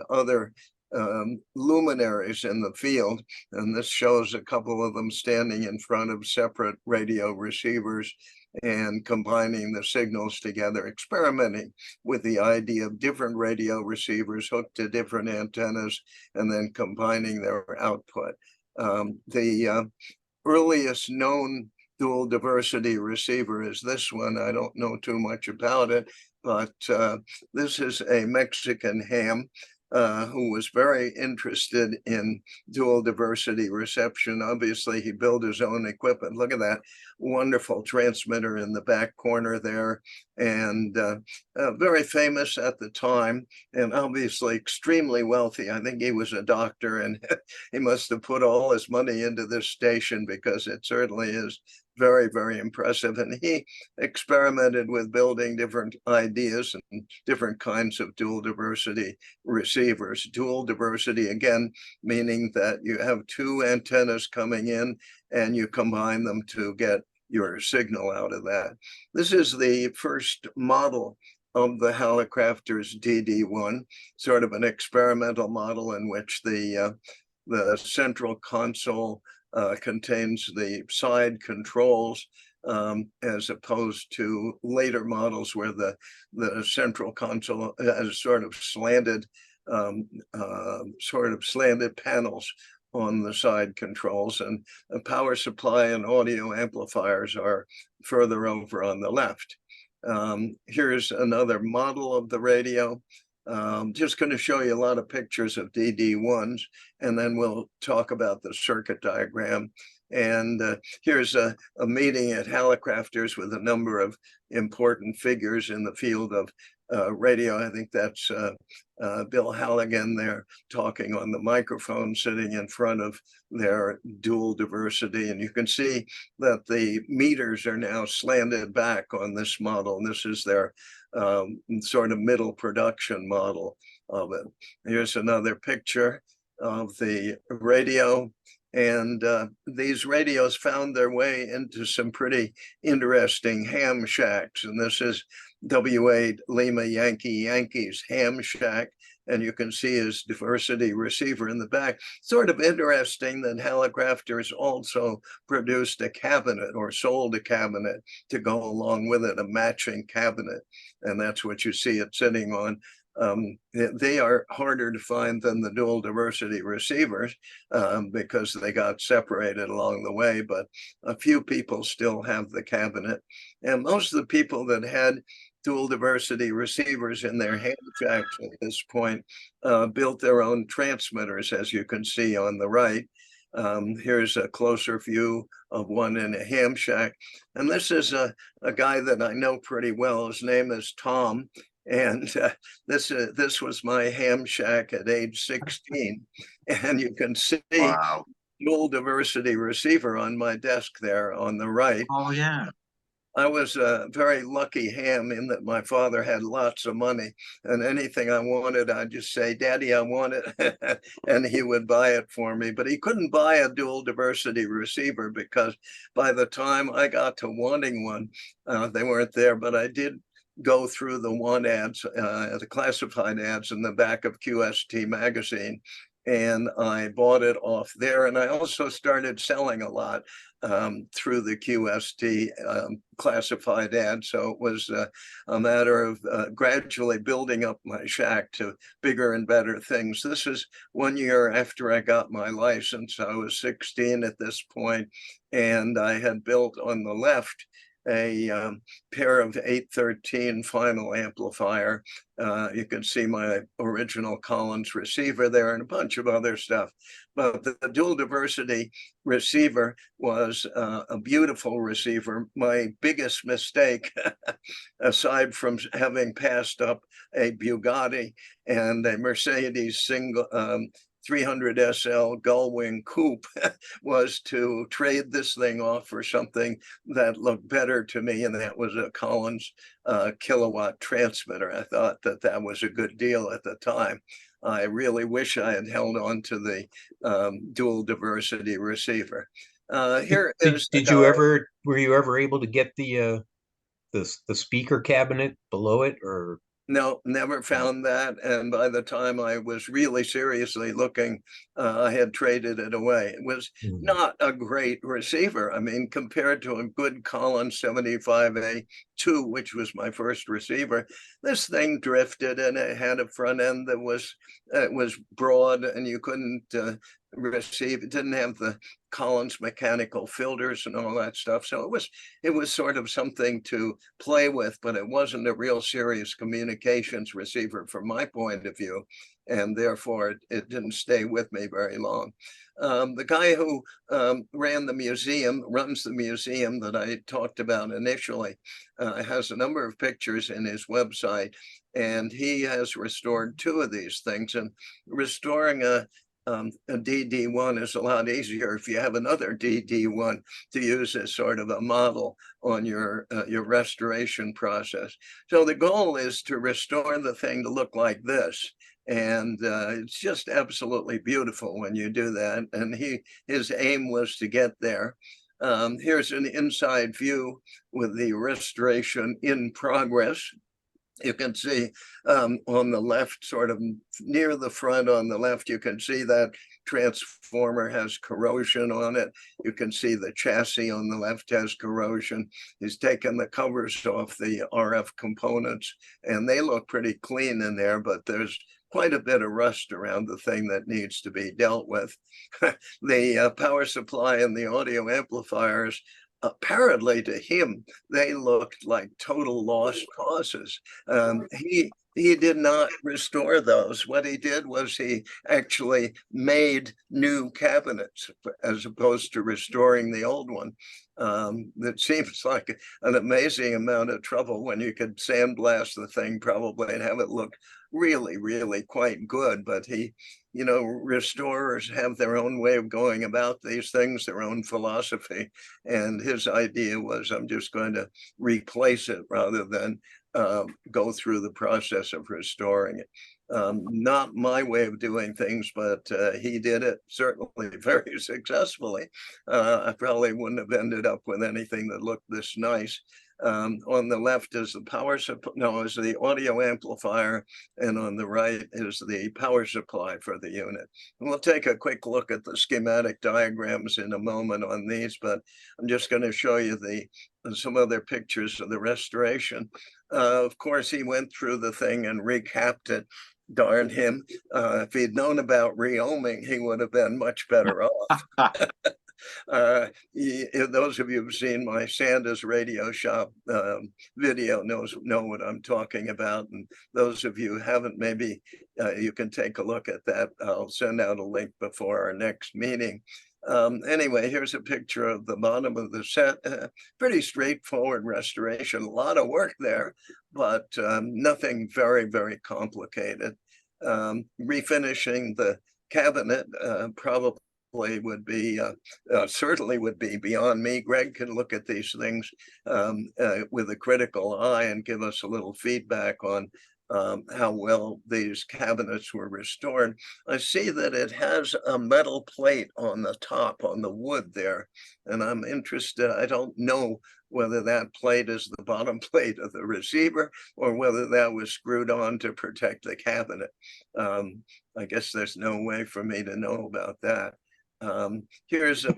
other luminaries in the field, and this shows a couple of them standing in front of separate radio receivers and combining the signals together, experimenting with the idea of different radio receivers hooked to different antennas and then combining their output. The earliest known dual diversity receiver is this one. I don't know too much about it, but this is a Mexican ham who was very interested in dual diversity reception. Obviously, he built his own equipment. Look at that wonderful transmitter in the back corner there, and very famous at the time, and obviously extremely wealthy. I think he was a doctor, and he must have put all his money into this station, because it certainly is very, very impressive. And he experimented with building different ideas and different kinds of dual diversity receivers. Dual diversity, again, meaning that you have two antennas coming in and you combine them to get your signal out of that. This is the first model of the Hallicrafters DD-1, sort of an experimental model in which the central console contains the side controls, as opposed to later models where the central console has sort of slanted panels on the side controls, and the power supply and audio amplifiers are further over on the left. Here's another model of the radio. Just going to show you a lot of pictures of DD-1s, and then we'll talk about the circuit diagram. And here's a meeting at Hallicrafters with a number of important figures in the field of radio. I think that's Bill Halligan there talking on the microphone, sitting in front of their dual diversity. And you can see that the meters are now slanted back on this model. And this is their sort of middle production model of it. Here's another picture of the radio. And these radios found their way into some pretty interesting ham shacks. And this is W8 Lima Yankee Yankees ham shack. and you can see his diversity receiver in the back. Sort of interesting that Hallicrafters also produced a cabinet or sold a cabinet to go along with it, a matching cabinet. And that's what you see it sitting on. They are harder to find than the dual diversity receivers because they got separated along the way, but a few people still have the cabinet. And most of the people that had dual diversity receivers in their hand jacks at this point built their own transmitters, as you can see on the right. Here's a closer view of one in a ham shack. And this is a guy that I know pretty well. His name is Tom. And this was my ham shack at age 16. And you can see Wow. dual diversity receiver on my desk there on the right. Oh, yeah. I was a very lucky ham in that my father had lots of money, and anything I wanted, I'd just say, Daddy, I want it. And he would buy it for me. But he couldn't buy a dual diversity receiver because by the time I got to wanting one, they weren't there. But I did go through the want ads, the classified ads in the back of QST magazine. And I bought it off there. And I also started selling a lot through the QST classified ad. So it was a matter of gradually building up my shack to bigger and better things. This is 1 year after I got my license. I was 16 at this point, and I had built on the left a pair of 813 final amplifier. You can see my original Collins receiver there and a bunch of other stuff. But the dual diversity receiver was a beautiful receiver. My biggest mistake, aside from having passed up a Bugatti and a Mercedes single 300 SL Gullwing Coupe, was to trade this thing off for something that looked better to me, and that was a Collins kilowatt transmitter. I thought that that was a good deal at the time. I really wish I had held on to the dual diversity receiver. Here is Did you were you ever able to get the speaker cabinet below it, or? No, never found that. And by the time I was really seriously looking, I had traded it away. It was not a great receiver. I mean, compared to a good Collins 75A2, which was my first receiver, this thing drifted, and it had a front end that was broad, and you couldn't receive. It didn't have the Collins mechanical filters and all that stuff. So it was sort of something to play with, but it wasn't a real serious communications receiver from my point of view. And therefore it didn't stay with me very long. The guy who runs the museum that I talked about initially, has a number of pictures in his website, and he has restored 2 of these things. And restoring a DD-1 is a lot easier if you have another DD-1 to use as sort of a model on your restoration process. So the goal is to restore the thing to look like this. And it's just absolutely beautiful when you do that. And his aim was to get there. Here's an inside view with the restoration in progress. You can see on the left, sort of near the front on the left, you can see that transformer has corrosion on it. You can see the chassis on the left has corrosion. He's taken the covers off the RF components, and they look pretty clean in there, but there's quite a bit of rust around the thing that needs to be dealt with. The power supply and the audio amplifiers, apparently to him, they looked like total lost causes. He did not restore those. What he did was he actually made new cabinets as opposed to restoring the old one. That seems like an amazing amount of trouble when you could sandblast the thing probably and have it look really, really quite good. But restorers have their own way of going about these things, their own philosophy. And his idea was, I'm just going to replace it rather than go through the process of restoring it. Not my way of doing things, but he did it certainly very successfully. I probably wouldn't have ended up with anything that looked this nice. On the left is the power supply, no, is the audio amplifier, and on the right is the power supply for the unit. And we'll take a quick look at the schematic diagrams in a moment on these, but I'm just going to show you some other pictures of the restoration. Of course, he went through the thing and recapped it. Darn him. If he'd known about re-ohming, he would have been much better off. Those of you who've seen my Santa's Radio Shop video know what I'm talking about. And those of you who haven't, maybe you can take a look at that. I'll send out a link before our next meeting. Anyway, here's a picture of the bottom of the set. Pretty straightforward restoration, a lot of work there, but nothing very, very complicated. Refinishing the cabinet probably would be, certainly would be beyond me. Greg can look at these things with a critical eye and give us a little feedback on how well these cabinets were restored. I see that it has a metal plate on the top, on the wood there, and I'm interested. I don't know whether that plate is the bottom plate of the receiver or whether that was screwed on to protect the cabinet. I guess there's no way for me to know about that. Here's a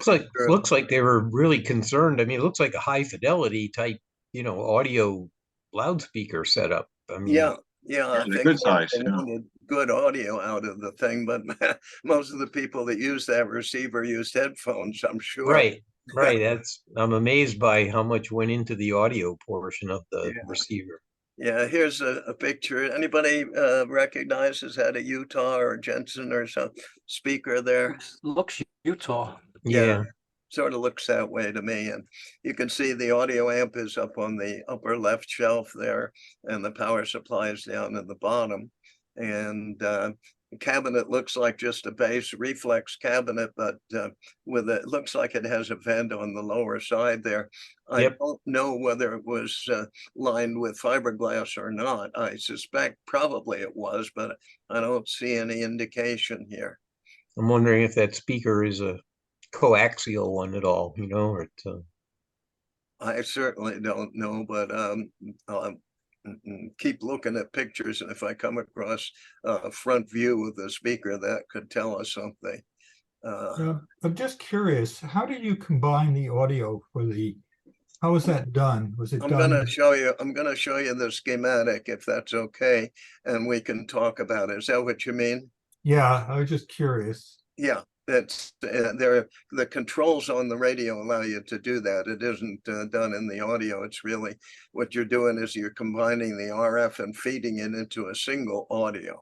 looks like they were really concerned. I mean, it looks like a high fidelity type, audio loudspeaker setup. I mean, yeah, I think good size, they wanted good audio out of the thing, but most of the people that use that receiver used headphones, I'm sure. Right. I'm amazed by how much went into the audio portion of the receiver. Yeah, here's a picture. Anybody recognizes that a Utah or Jensen or some speaker there? Looks Utah. Yeah, sort of looks that way to me. And you can see the audio amp is up on the upper left shelf there, and the power supply is down at the bottom. And the cabinet looks like just a base reflex cabinet, but it looks like it has a vent on the lower side there. I don't know whether it was lined with fiberglass or not. I suspect probably it was, but I don't see any indication here. I'm wondering if that speaker is a coaxial one at all, or it's I certainly don't know, but keep looking at pictures, and if I come across a front view of the speaker, that could tell us something. I'm just curious, how did you combine the audio how was that done? Was it I'm done? going to show you the schematic, if that's okay, and we can talk about it. Is that what you mean? Yeah, I was just curious. Yeah, that's the controls on the radio allow you to do that. It isn't done in the audio. It's really what you're doing is you're combining the RF and feeding it into a single audio.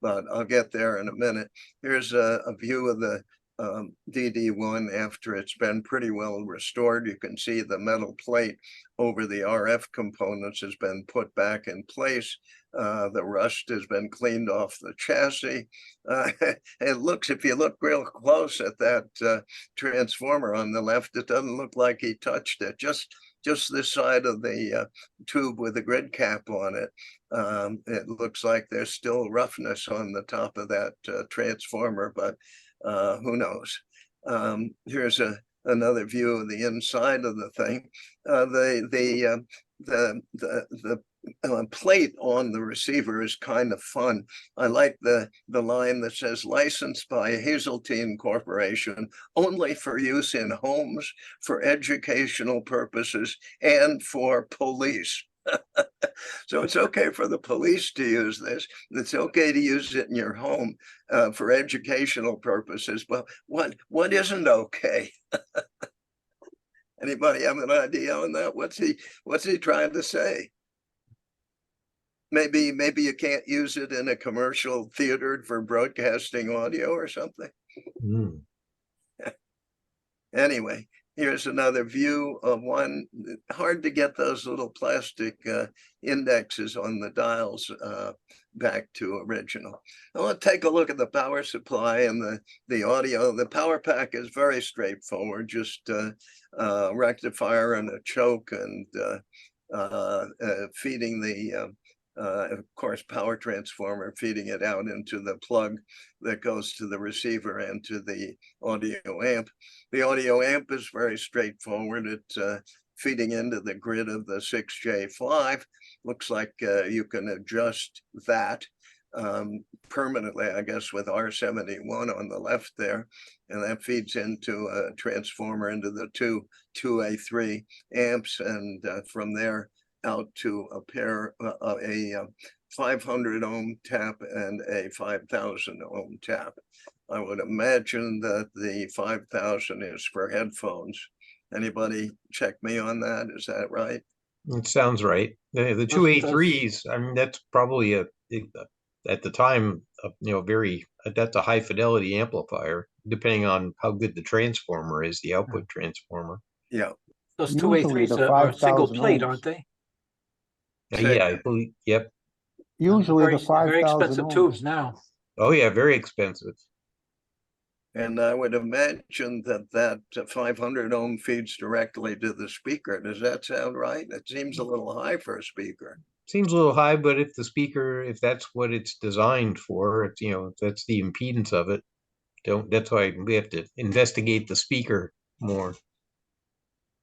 But I'll get there in a minute. Here's a view of the DD-1 after it's been pretty well restored. You can see the metal plate over the RF components has been put back in place. The rust has been cleaned off the chassis. If you look real close at that transformer on the left, it doesn't look like he touched it. Just this side of the tube with the grid cap on it. It looks like there's still roughness on the top of that transformer, but who knows? Here's another view of the inside of the thing. The plate on the receiver is kind of fun. I like the line that says licensed by Hazeltine Corporation, only for use in homes, for educational purposes, and for police. So it's okay for the police to use this. It's okay to use it in your home for educational purposes. But what isn't okay? Anybody have an idea on that? What's he trying to say? Maybe you can't use it in a commercial theater for broadcasting audio or something. Anyway, here's another view of one. Hard to get those little plastic indexes on the dials back to original. I want to take a look at the power supply and the audio. The power pack is very straightforward, just rectifier and a choke and feeding the of course, power transformer, feeding it out into the plug that goes to the receiver and to the audio amp. The audio amp is very straightforward. It feeding into the grid of the 6J5. Looks like you can adjust that permanently, I guess, with R71 on the left there, and that feeds into a transformer into the 2A3 amps, and from there out to a pair, a 500 ohm tap and a 5,000 ohm tap. I would imagine that the 5,000 is for headphones. Anybody check me on that? Is that right? It sounds right. The two A3s, I mean, that's probably at the time, that's a high fidelity amplifier, depending on how good the transformer is, the output transformer. Yeah. Those Usually 2A3s the are single 5,000 plate, ohms. aren't they? Yeah, I believe, yep. Usually Very, the 5,000 very expensive ohms. tubes now. Oh, yeah, very expensive. And I would imagine that 500 ohm feeds directly to the speaker. Does that sound right? It seems a little high for a speaker. Seems a little high, but if the speaker, if that's what it's designed for, it's, if that's the impedance of it, that's why we have to investigate the speaker more.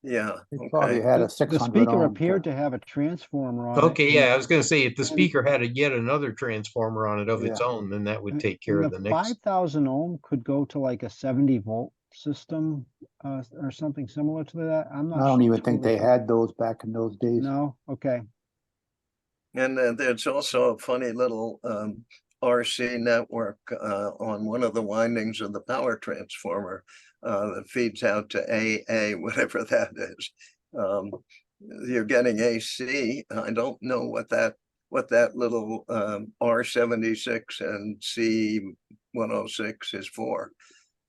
Yeah. It probably had a 600 The speaker ohm appeared to- to have a transformer on it. Okay, yeah, I was gonna say, if the and- speaker had yet another transformer on it of its Yeah. own, then that would and- take care and of the next. 5,000 ohm could go to like a 70-volt system or something similar to that. I'm not. I don't even think totally they sure. had those back in those days. No, okay. And there's also a funny little RC network on one of the windings of the power transformer that feeds out to AA, whatever that is. You're getting AC. I don't know what that little R76 and C106 is for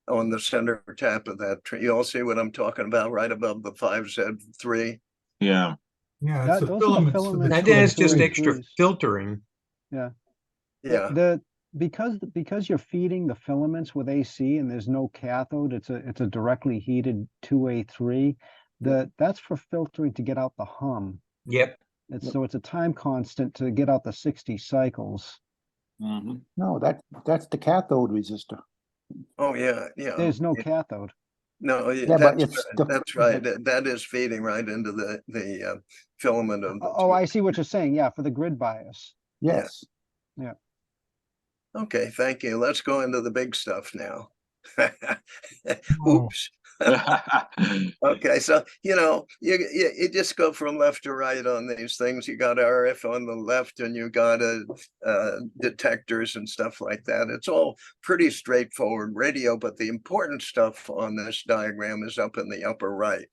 on the center tap of that tree. You all see what I'm talking about right above the 5Z3? Yeah. Yeah, it's the Those are the filaments. for the filaments And for then the it's just 2A3s. extra filtering. Yeah. Yeah. Because you're feeding the filaments with AC and there's no cathode, it's a directly heated 2A3. That's for filtering to get out the hum. Yep. So it's a time constant to get out the 60 cycles. No, that's the cathode resistor. Oh, yeah, yeah. There's no cathode. No, Yeah, but it's that's right. That is feeding right into the filament of the Oh, I see what you're saying. Yeah, for the grid bias. Yes. Yeah. Okay, thank you. Let's go into the big stuff now. Oh. Oops. Okay, so you just go from left to right on these things. You got RF on the left, and you got detectors and stuff like that. It's all pretty straightforward radio, but the important stuff on this diagram is up in the upper right.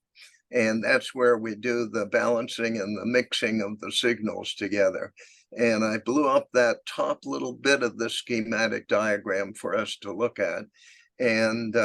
And that's where we do the balancing and the mixing of the signals together. And I blew up that top little bit of the schematic diagram for us to look at. And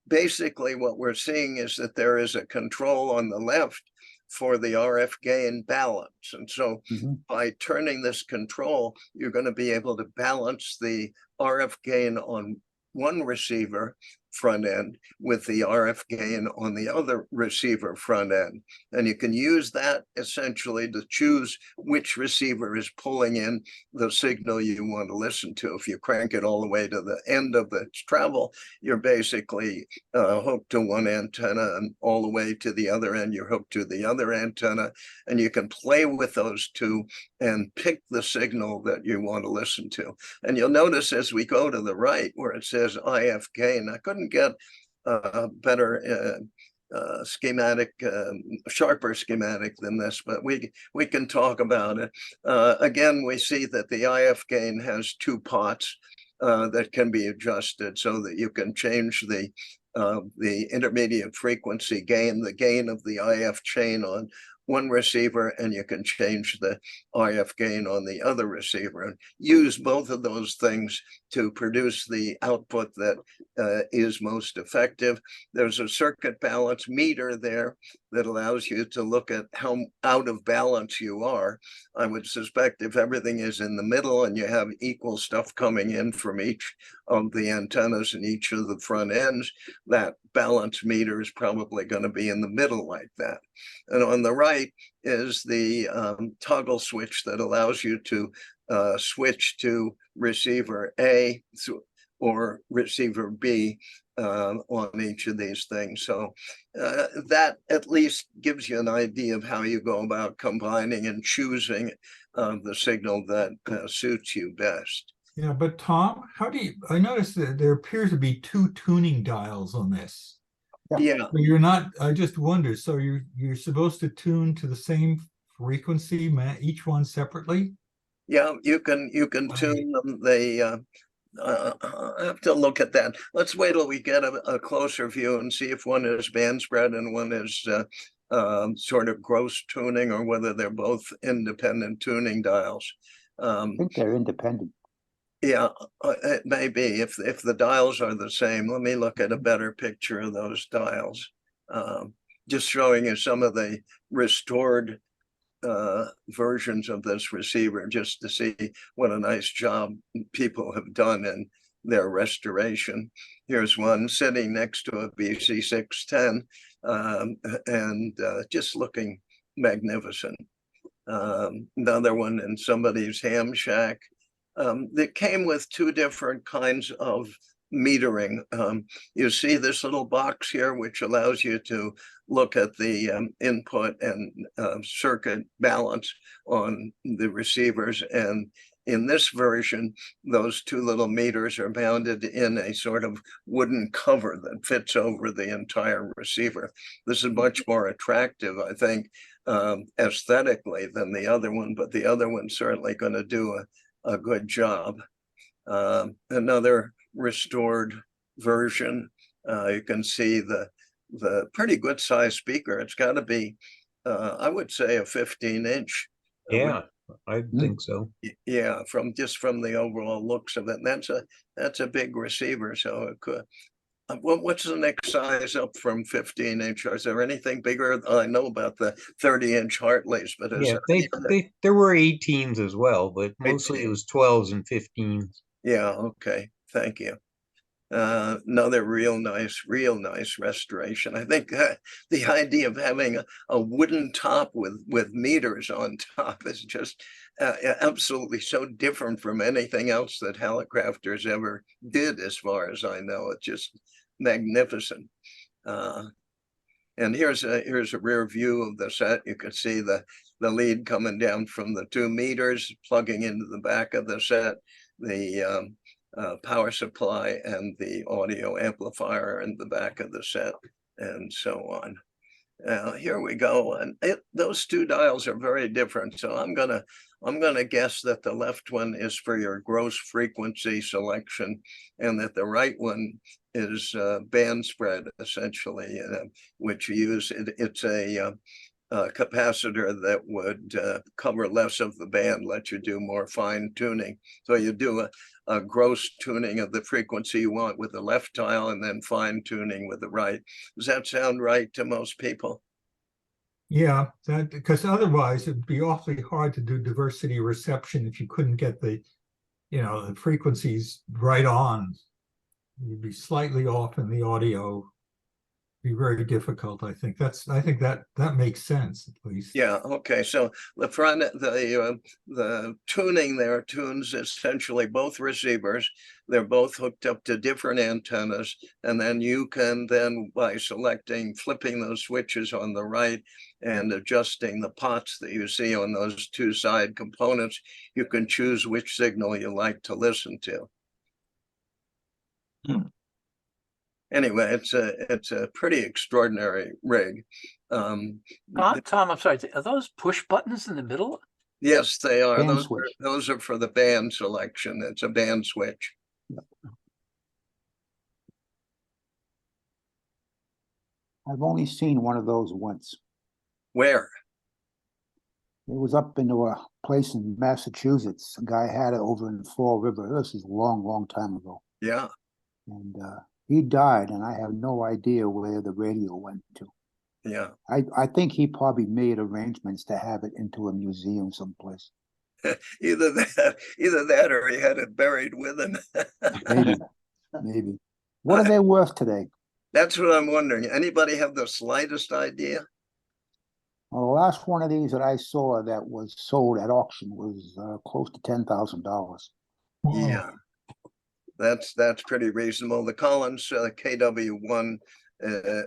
basically what we're seeing is that there is a control on the left for the RF gain balance. And so by turning this control, you're going to be able to balance the RF gain on one receiver front end with the RF gain on the other receiver front end. And you can use that essentially to choose which receiver is pulling in the signal you want to listen to. If you crank it all the way to the end of its travel, you're basically hooked to one antenna, and all the way to the other end, you're hooked to the other antenna. And you can play with those two and pick the signal that you want to listen to. And you'll notice as we go to the right where it says IF gain, I couldn't get a better schematic, sharper schematic than this, but we can talk about it. Again, we see that the IF gain has two pots that can be adjusted so that you can change the intermediate frequency gain, the gain of the IF chain on one receiver, and you can change the IF gain on the other receiver, and use both of those things to produce the output that is most effective. There's a circuit balance meter there that allows you to look at how out of balance you are. I would suspect if everything is in the middle and you have equal stuff coming in from each of the antennas and each of the front ends, that balance meter is probably going to be in the middle like that. And on the right is the toggle switch that allows you to switch to receiver A or receiver B on each of these things. So that at least gives you an idea of how you go about combining and choosing the signal that suits you best. Yeah, but Tom, how do you, I noticed that there appears to be two tuning dials on this. Yeah, So you're not, I just wonder, so you're supposed to tune to the same frequency, each one separately? yeah, you can tune them. They I have to look at that. Let's wait till we get a closer view and see if one is band spread and one is sort of gross tuning, or whether they're both independent tuning dials. I think they're independent. Yeah, it may be. If the dials are the same, let me look at a better picture of those dials. Just showing you some of the restored versions of this receiver, just to see what a nice job people have done in their restoration. Here's one sitting next to a BC610 and just looking magnificent. Another one in somebody's ham shack. That came with two different kinds of metering. You see this little box here, which allows you to look at the input and circuit balance on the receivers. And in this version, those two little meters are mounted in a sort of wooden cover that fits over the entire receiver. This is much more attractive, I think, aesthetically than the other one, but the other one's certainly going to do a good job. Another restored version, you can see the pretty good size speaker. It's got to be, I would say, a 15-inch. Yeah, I think so. Yeah, from the overall looks of it. And that's a big receiver. So it could. What's the next size up from 15-inch? Is there anything bigger? I know about the 30-inch Hartleys, but Yeah, there were 18s as well, but mostly it was 12s and 15s. Yeah, okay, thank you. Another real nice restoration. I think the idea of having a wooden top with meters on top is just absolutely so different from anything else that Hallicrafters ever did, as far as I know. It's just magnificent. And here's a rear view of the set. You can see the lead coming down from the 2 meters, plugging into the back of the set, the power supply and the audio amplifier in the back of the set, and so on. Here we go, and those two dials are very different. So I'm gonna guess that the left one is for your gross frequency selection, and that the right one is band spread, essentially, which you use. It's a capacitor that would cover less of the band, let you do more fine tuning. So you do a gross tuning of the frequency you want with the left dial, and then fine tuning with the right. Does that sound right to most people? Yeah, that, because otherwise it'd be awfully hard to do diversity reception if you couldn't get the frequencies right on. You'd be slightly off in the audio. Be very difficult. I think that makes sense, at least. Yeah, okay. So the front, the tuning there tunes essentially both receivers. They're both hooked up to different antennas, and then you can by flipping those switches on the right and adjusting the pots that you see on those two side components, you can choose which signal you like to listen to. Anyway, it's a pretty extraordinary rig. Tom, I'm sorry, are those push buttons in the middle? Yes, they are. Band Those switch. those are for the band selection. It's a band switch. I've only seen one of those once. Where? It was up into a place in Massachusetts. A guy had it over in Fall River. This is a long time ago. Yeah. And he died, and I have no idea where the radio went to. Yeah. I think he probably made arrangements to have it into a museum someplace. Either that or he had it buried with him. Maybe. What are they worth today? That's what I'm wondering. Anybody have the slightest idea? Well, the last one of these that I saw that was sold at auction was close to $10,000. Yeah. That's pretty reasonable. The Collins KW1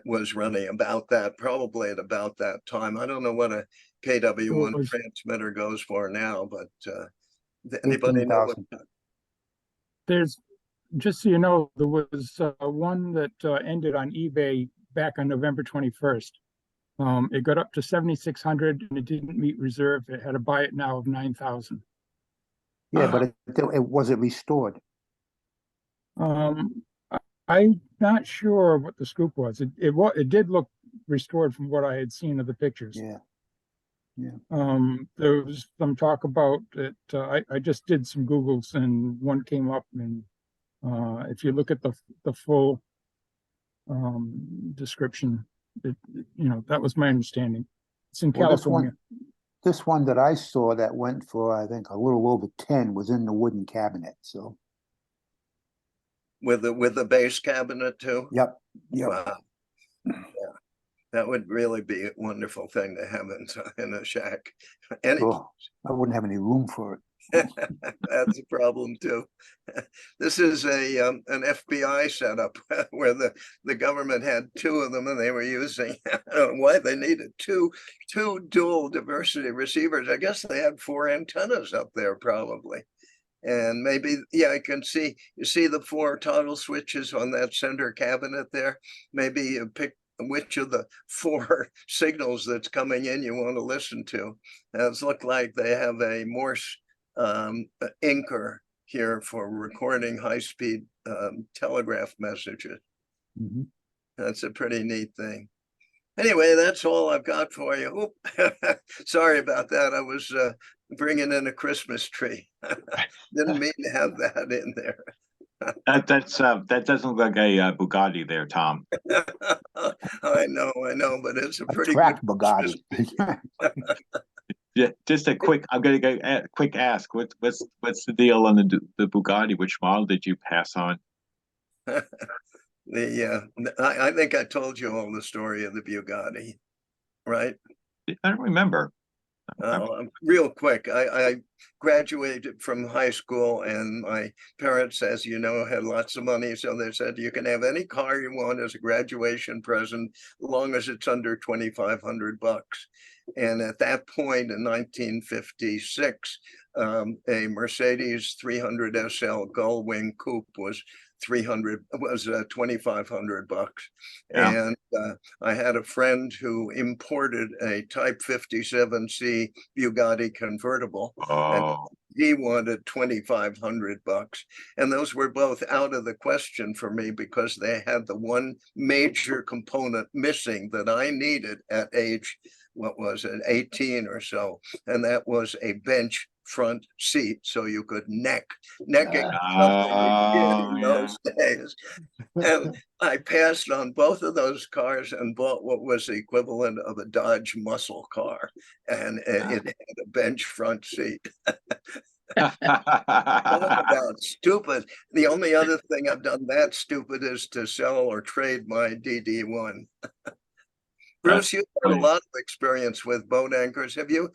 was running about that, probably at about that time. I don't know what a KW1 was- transmitter goes for now, but anybody know what? 15,000. There's, just so you know, there was one that ended on eBay back on November 21st. It got up to 7,600 and it didn't meet reserve. It had a buy it now of 9,000. Yeah, but it was it restored? I'm not sure what the scoop was. It did look restored from what I had seen of the pictures. Yeah. There was some talk about it. I just did some Googles and one came up, and if you look at the full description, that was my understanding. It's in Well, California. This one that I saw that went for, I think, a little over 10 was in the wooden cabinet, so. With the base cabinet too? Yep. Wow. Yeah. That would really be a wonderful thing to have in a shack. Oh, I wouldn't have any room for it. That's a problem too. This is an FBI setup where the government had two of them and they were using, I don't know why they needed two dual diversity receivers. I guess they had 4 antennas up there probably. And maybe, yeah, I can see, you see the 4 toggle switches on that center cabinet there. Maybe you pick which of the 4 signals that's coming in you want to listen to. It's look like they have a Morse inker here for recording high-speed telegraph messages. Mhm. That's a pretty neat thing. Anyway, that's all I've got for you. Sorry about that. I was bringing in a Christmas tree. Didn't mean to have that in there. That doesn't look like a Bugatti there, Tom. I know, but it's a pretty track good Bugatti. Yeah, just a quick. I'm gonna go quick ask. What's the deal on the Bugatti? Which model did you pass on? I think I told you all the story of the Bugatti, right? I don't remember. Real quick, I graduated from high school and my parents, as you know, had lots of money. So they said, you can have any car you want as a graduation present, as long as it's under $2,500. And at that point in 1956, a Mercedes 300 SL Gullwing Coupe was $2,500. Yeah. And I had a friend who imported a Type 57C Bugatti convertible. And Oh, he wanted $2,500. And those were both out of the question for me because they had the one major component missing that I needed at age, what was it, 18 or so. And that was a bench front seat, so you could neck it in those days. And I passed on both of those cars and bought what was the equivalent of a Dodge muscle car, and it had a bench front seat. Talk about stupid. The only other thing I've done that stupid is to sell or trade my DD-1. Bruce, you've had a lot of experience with boat anchors. Have you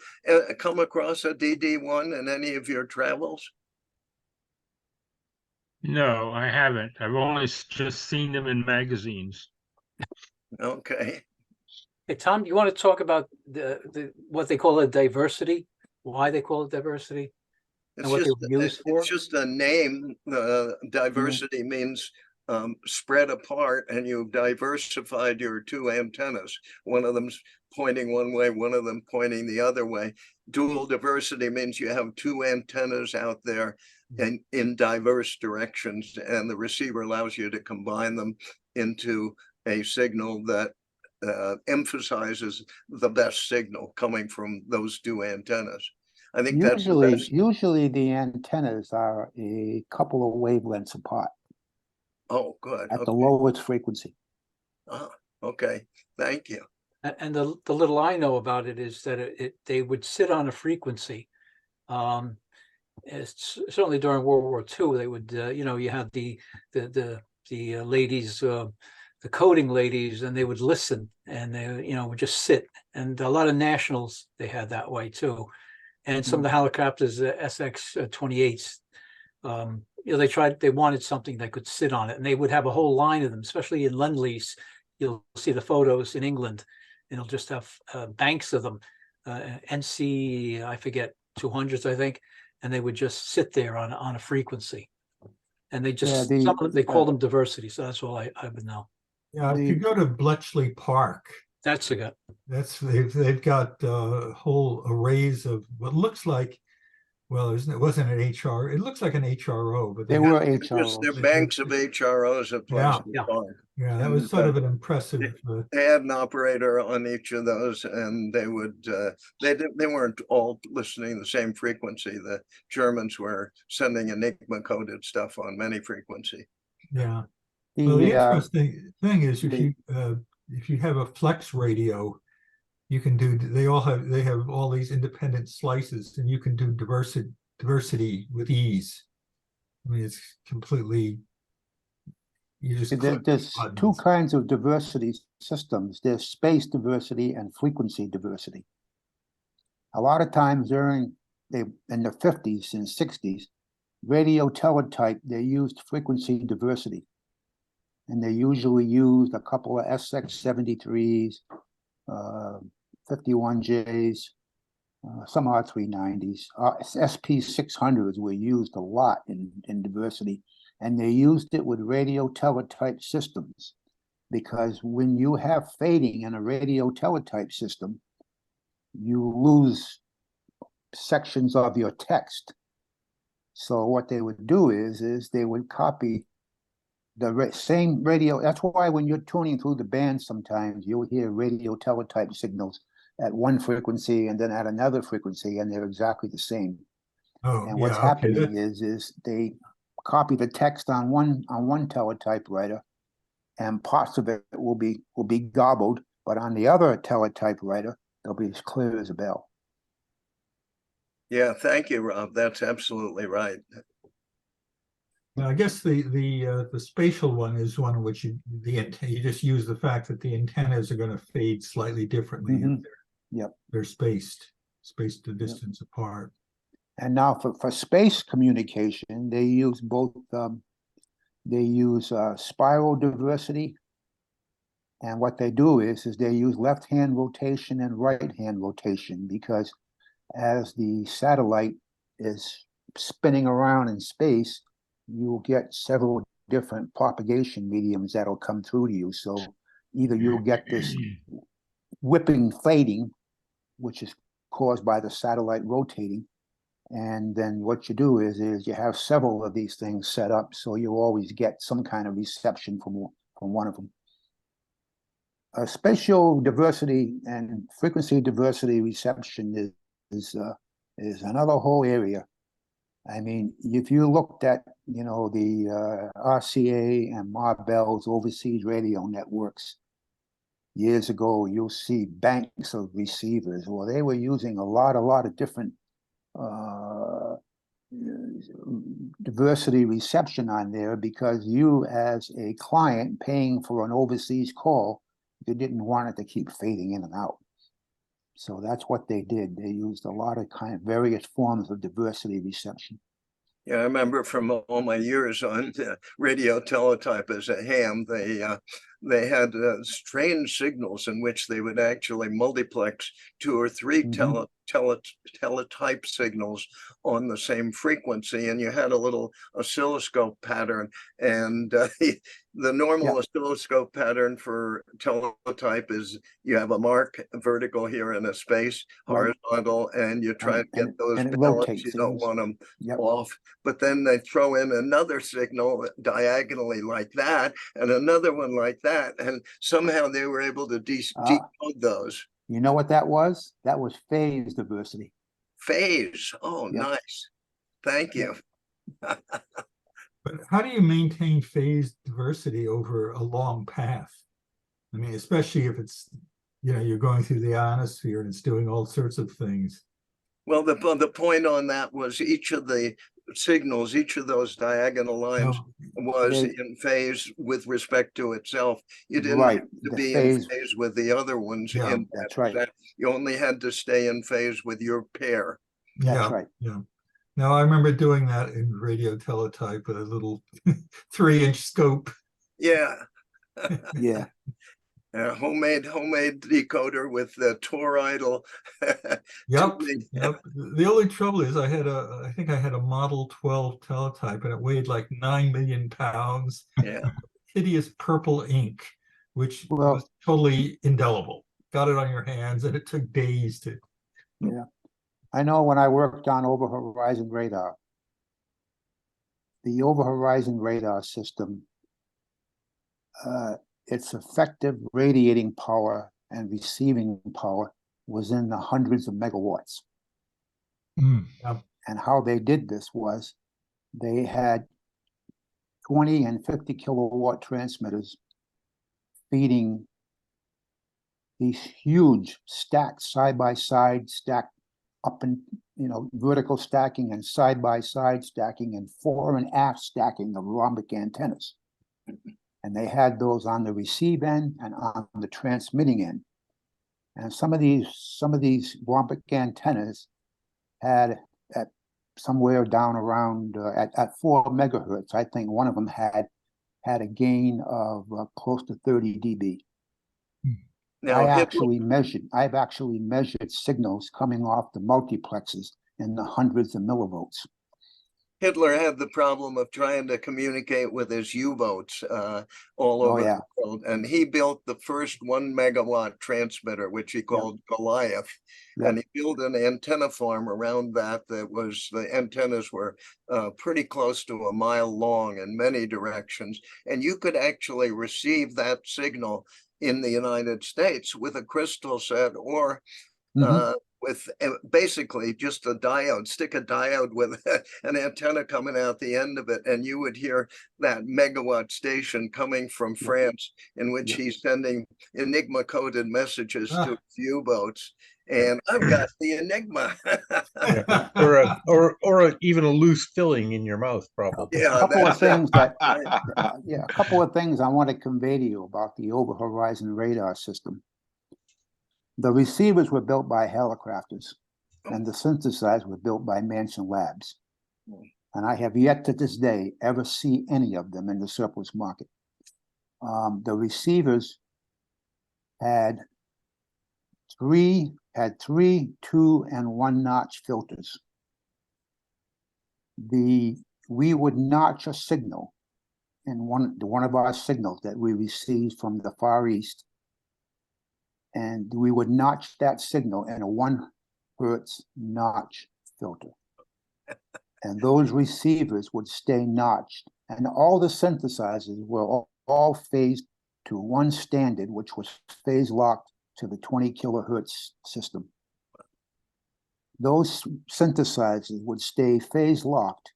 come across a DD-1 in any of your travels? No, I haven't. I've only just seen them in magazines. Okay. Hey, Tom, you want to talk about the what they call a diversity? Why they call it diversity? And what they're used for? It's just a name. Diversity means spread apart, and you've diversified your 2 antennas. One of them's pointing one way, one of them pointing the other way. Dual diversity means you have 2 antennas out there in diverse directions, and the receiver allows you to combine them into a signal that emphasizes the best signal coming from those 2 antennas. I think Usually the antennas are a couple of wavelengths apart. Oh, good. At the lowest frequency. Okay, thank you. And the little I know about it is that they would sit on a frequency. Certainly during World War II, they would, you had the ladies, the coding ladies, and they would listen, and they, would just sit. And a lot of nationals they had that way too, and some of the Hallicrafters SX-28s they wanted something that could sit on it, and they would have a whole line of them, especially in Lend-Lease. You'll see the photos in England, and it'll just have banks of them, NC, I forget, 200s, I think, and they would just sit there on a frequency. And they just, Yeah, some of them, they call them diversity, so that's all I would know. Yeah, if you go to Bletchley Park, That's a good. they've got whole arrays of what looks like, well, it wasn't an HR, it looks like an HRO, but They were Just HROs. the banks of HROs at Bletchley Yeah. Park. Yeah, that was sort of an impressive. They had an operator on each of those, and they would, they weren't all listening the same frequency. The Germans were sending Enigma coded stuff on many frequency. Yeah. Well, the The, interesting thing is if you have a flex radio, you can do, they have all these independent slices, and you can do diversity with ease. I mean, it's completely, you just there's click two buttons. kinds of diversity systems. There's space diversity and frequency diversity. A lot of times in the 50s and 60s, radio teletype, they used frequency diversity. And they usually used a couple of SX73s, 51Js, some R390s. SP600s were used a lot in diversity, and they used it with radio teletype systems, because when you have fading in a radio teletype system, you lose sections of your text. So what they would do is they would copy the same radio. That's why when you're tuning through the band, sometimes you'll hear radio teletype signals at one frequency and then at another frequency, and they're exactly the same. Oh, And what's yeah, okay, happening is they copy the text on one teletype writer, and parts of it will be garbled, but on the other teletype writer, they'll be as clear as a bell. Yeah, thank you, Rob. That's absolutely right. Now, I guess the spatial one is one in which you just use the fact that the antennas are going to fade slightly differently if they're spaced a distance apart. And now for space communication, they use both. They use spiral diversity, and what they do is they use left-hand rotation and right-hand rotation, because as the satellite is spinning around in space, you'll get several different propagation mediums that'll come through to you. So either you'll get this whipping fading, which is caused by the satellite rotating, and then what you do is you have several of these things set up, so you always get some kind of reception from one of them. Spatial diversity and frequency diversity reception is another whole area. I mean, if you looked at, the RCA and Marbell's overseas radio networks years ago, you'll see banks of receivers. Well, they were using a lot of different diversity reception on there, because you, as a client paying for an overseas call, you didn't want it to keep fading in and out. So that's what they did. They used a lot of various forms of diversity reception. Yeah, I remember from all my years on radio teletype as a ham, they had strange signals in which they would actually multiplex 2 or 3 teletype signals on the same frequency, and you had a little oscilloscope pattern, and the normal oscilloscope pattern for teletype is you have a mark vertical here and a space horizontal, and you try to get those balance. You don't want them off, but then they throw in another signal diagonally like that and another one like that, and somehow they were able to decode those. You know what that was? That was phase diversity. Phase. Oh, nice. Thank you. But how do you maintain phase diversity over a long path? I mean, especially if it's, you're going through the ionosphere and it's doing all sorts of things. Well, the point on that was each of the signals, each of those diagonal lines was in phase with respect to itself. You didn't have to be in phase with the other ones. That's right. You only had to stay in phase with your pair. That's right. Yeah. No, I remember doing that in radio teletype with a little 3-inch scope. Yeah. Yeah, Homemade decoder with the toroidal. Yep, tubing. yep. The only trouble is I think I had a Model 12 teletype and it weighed like 9 million pounds. Yeah. Hideous purple ink, which Well- was totally indelible. Got it on your hands and it took days to. yeah. I know when I worked on over-horizon radar, the over-horizon radar system, its effective radiating power and receiving power was in the hundreds of megawatts. Yep. And how they did this was they had 20 and 50 kilowatt transmitters feeding these huge stacked side by side, stacked up and, vertical stacking and side by side stacking and fore and aft stacking of rhombic antennas. And they had those on the receive end and on the transmitting end. And some of these rhombic antennas had at somewhere down around at 4 megahertz. I think one of them had a gain of close to 30 dB. Now, I've actually measured signals coming off the multiplexes in the hundreds of millivolts. Hitler had the problem of trying to communicate with his U-boats all over the world, and he built the first 1 megawatt transmitter, which he called Goliath. And he built an antenna farm around that was, the antennas were pretty close to a mile long in many directions, and you could actually receive that signal in the United States with a crystal set or with basically just a diode, stick a diode with an antenna coming out the end of it, and you would hear that megawatt station coming from France, in which he's sending Enigma coded messages to U-boats. And I've got the Enigma. or even a loose filling in your mouth, probably. Yeah, a couple of things a couple of things I want to convey to you about the over-horizon radar system. The receivers were built by Hallicrafters, and the synthesizers were built by Mansion Labs. And I have yet to this day ever see any of them in the surplus market. The receivers had three 2 and 1 notch filters. We would notch a signal in one of our signals that we received from the Far East, and we would notch that signal in a 1 hertz notch filter. And those receivers would stay notched, and all the synthesizers were all phased to one standard, which was phase locked to the 20 kilohertz system. Those synthesizers would stay phase locked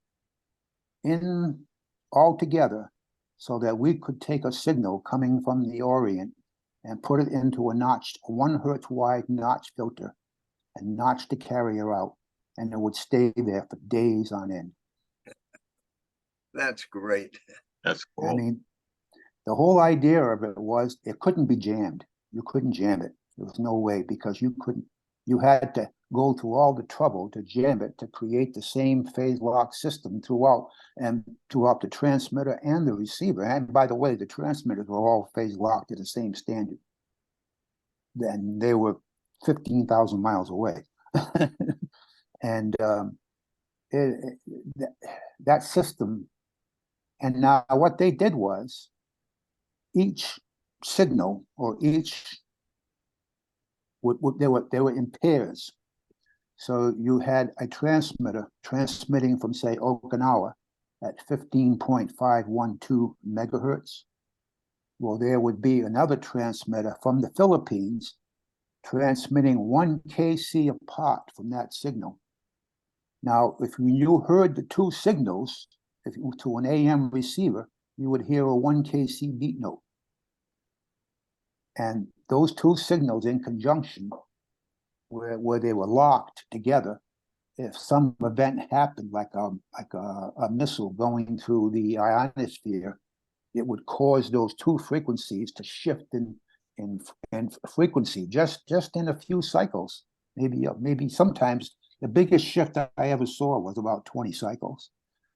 in all together so that we could take a signal coming from the Orient and put it into a notched 1 hertz wide notch filter and notch the carrier out, and it would stay there for days on end. That's great. That's cool. I mean, the whole idea of it was it couldn't be jammed. You couldn't jam it. There was no way, because you had to go through all the trouble to jam it to create the same phase lock system throughout the transmitter and the receiver. And by the way, the transmitters were all phase locked to the same standard. Then they were 15,000 miles away. And that system, and now what they did was each signal or each they were in pairs. So you had a transmitter transmitting from, say, Okinawa at 15.512 megahertz. Well, there would be another transmitter from the Philippines transmitting 1 kc apart from that signal. Now, if you heard the two signals to an AM receiver, you would hear a 1 kc beat note. And those two signals in conjunction, where they were locked together, if some event happened, like a missile going through the ionosphere, it would cause those two frequencies to shift in frequency just in a few cycles, maybe sometimes the biggest shift I ever saw was about 20 cycles.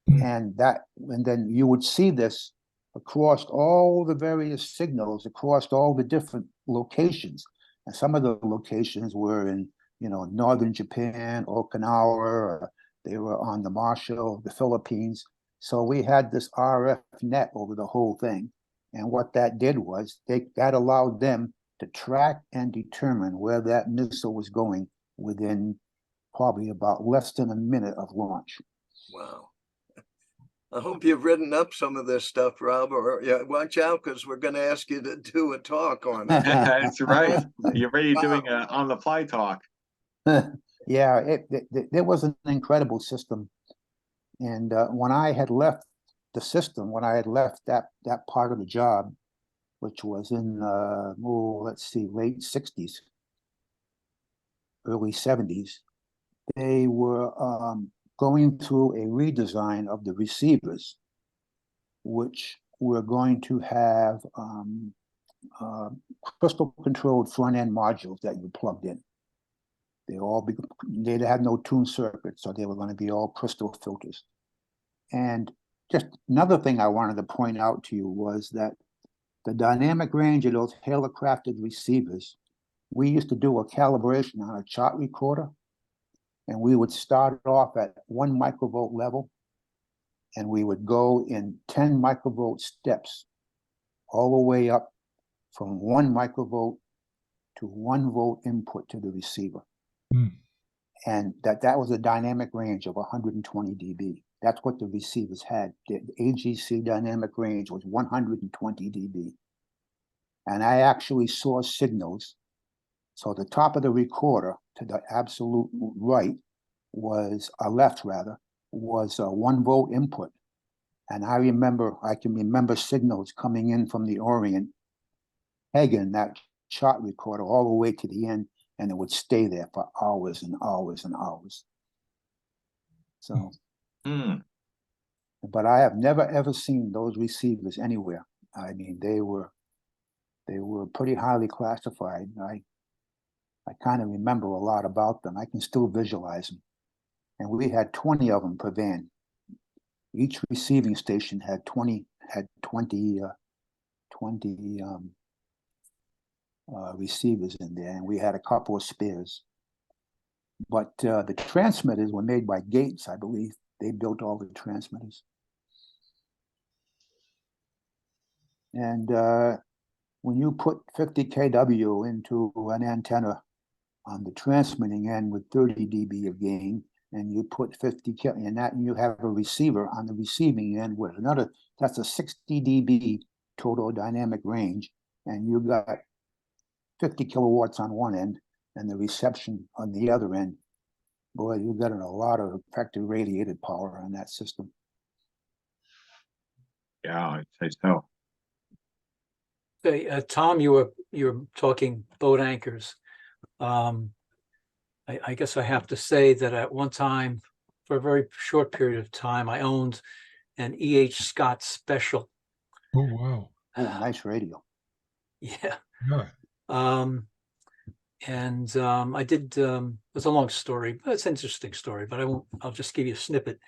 And then you would see this across all the various signals, across all the different locations. And some of the locations were in, northern Japan, Okinawa, or they were on the Marshall, the Philippines. So we had this RF net over the whole thing. And what that did was that allowed them to track and determine where that missile was going within probably about less than a minute of launch. Wow. I hope you've written up some of this stuff, Rob, or watch out, because we're going to ask you to do a talk on it. That's right. You're ready doing a on-the-fly talk. Yeah, it was an incredible system. And when I had left the system, when I had left that part of the job, which was in, late 60s, early 70s, they were going through a redesign of the receivers, which were going to have crystal controlled front end modules that you plugged in. They had no tune circuits, so they were going to be all crystal filters. And just another thing I wanted to point out to you was that the dynamic range of those Hallicrafted receivers, we used to do a calibration on a chart recorder, and we would start off at 1 microvolt level, and we would go in 10 microvolt steps all the way up from 1 microvolt to 1 volt input to the receiver. And that was a dynamic range of 120 dB. That's what the receivers had. The AGC dynamic range was 120 dB. And I actually saw signals. So the top of the recorder to the absolute right was, left rather, was a 1 volt input. And I can remember signals coming in from the Orient, pegging that chart recorder all the way to the end, and it would stay there for hours and hours and hours. So, but I have never ever seen those receivers anywhere. I mean, they were pretty highly classified. I kind of remember a lot about them. I can still visualize them. And we had 20 of them per van. Each receiving station had 20 receivers in there, and we had a couple of spares. But the transmitters were made by Gates, I believe. They built all the transmitters. And when you put 50 kW into an antenna on the transmitting end with 30 dB of gain, and you put 50 and you have a receiver on the receiving end with another, that's a 60 dB total dynamic range, and you got 50 kilowatts on one end and the reception on the other end. Boy, you got a lot of effective radiated power on that system. Yeah, I'd say so. Hey, Tom, you were talking boat anchors. I guess I have to say that at one time, for a very short period of time, I owned an E.H. Scott Special. Oh, wow. Oh, nice radio. Yeah. Yeah. I did, it's a long story, but it's an interesting story, but I'll just give you a snippet.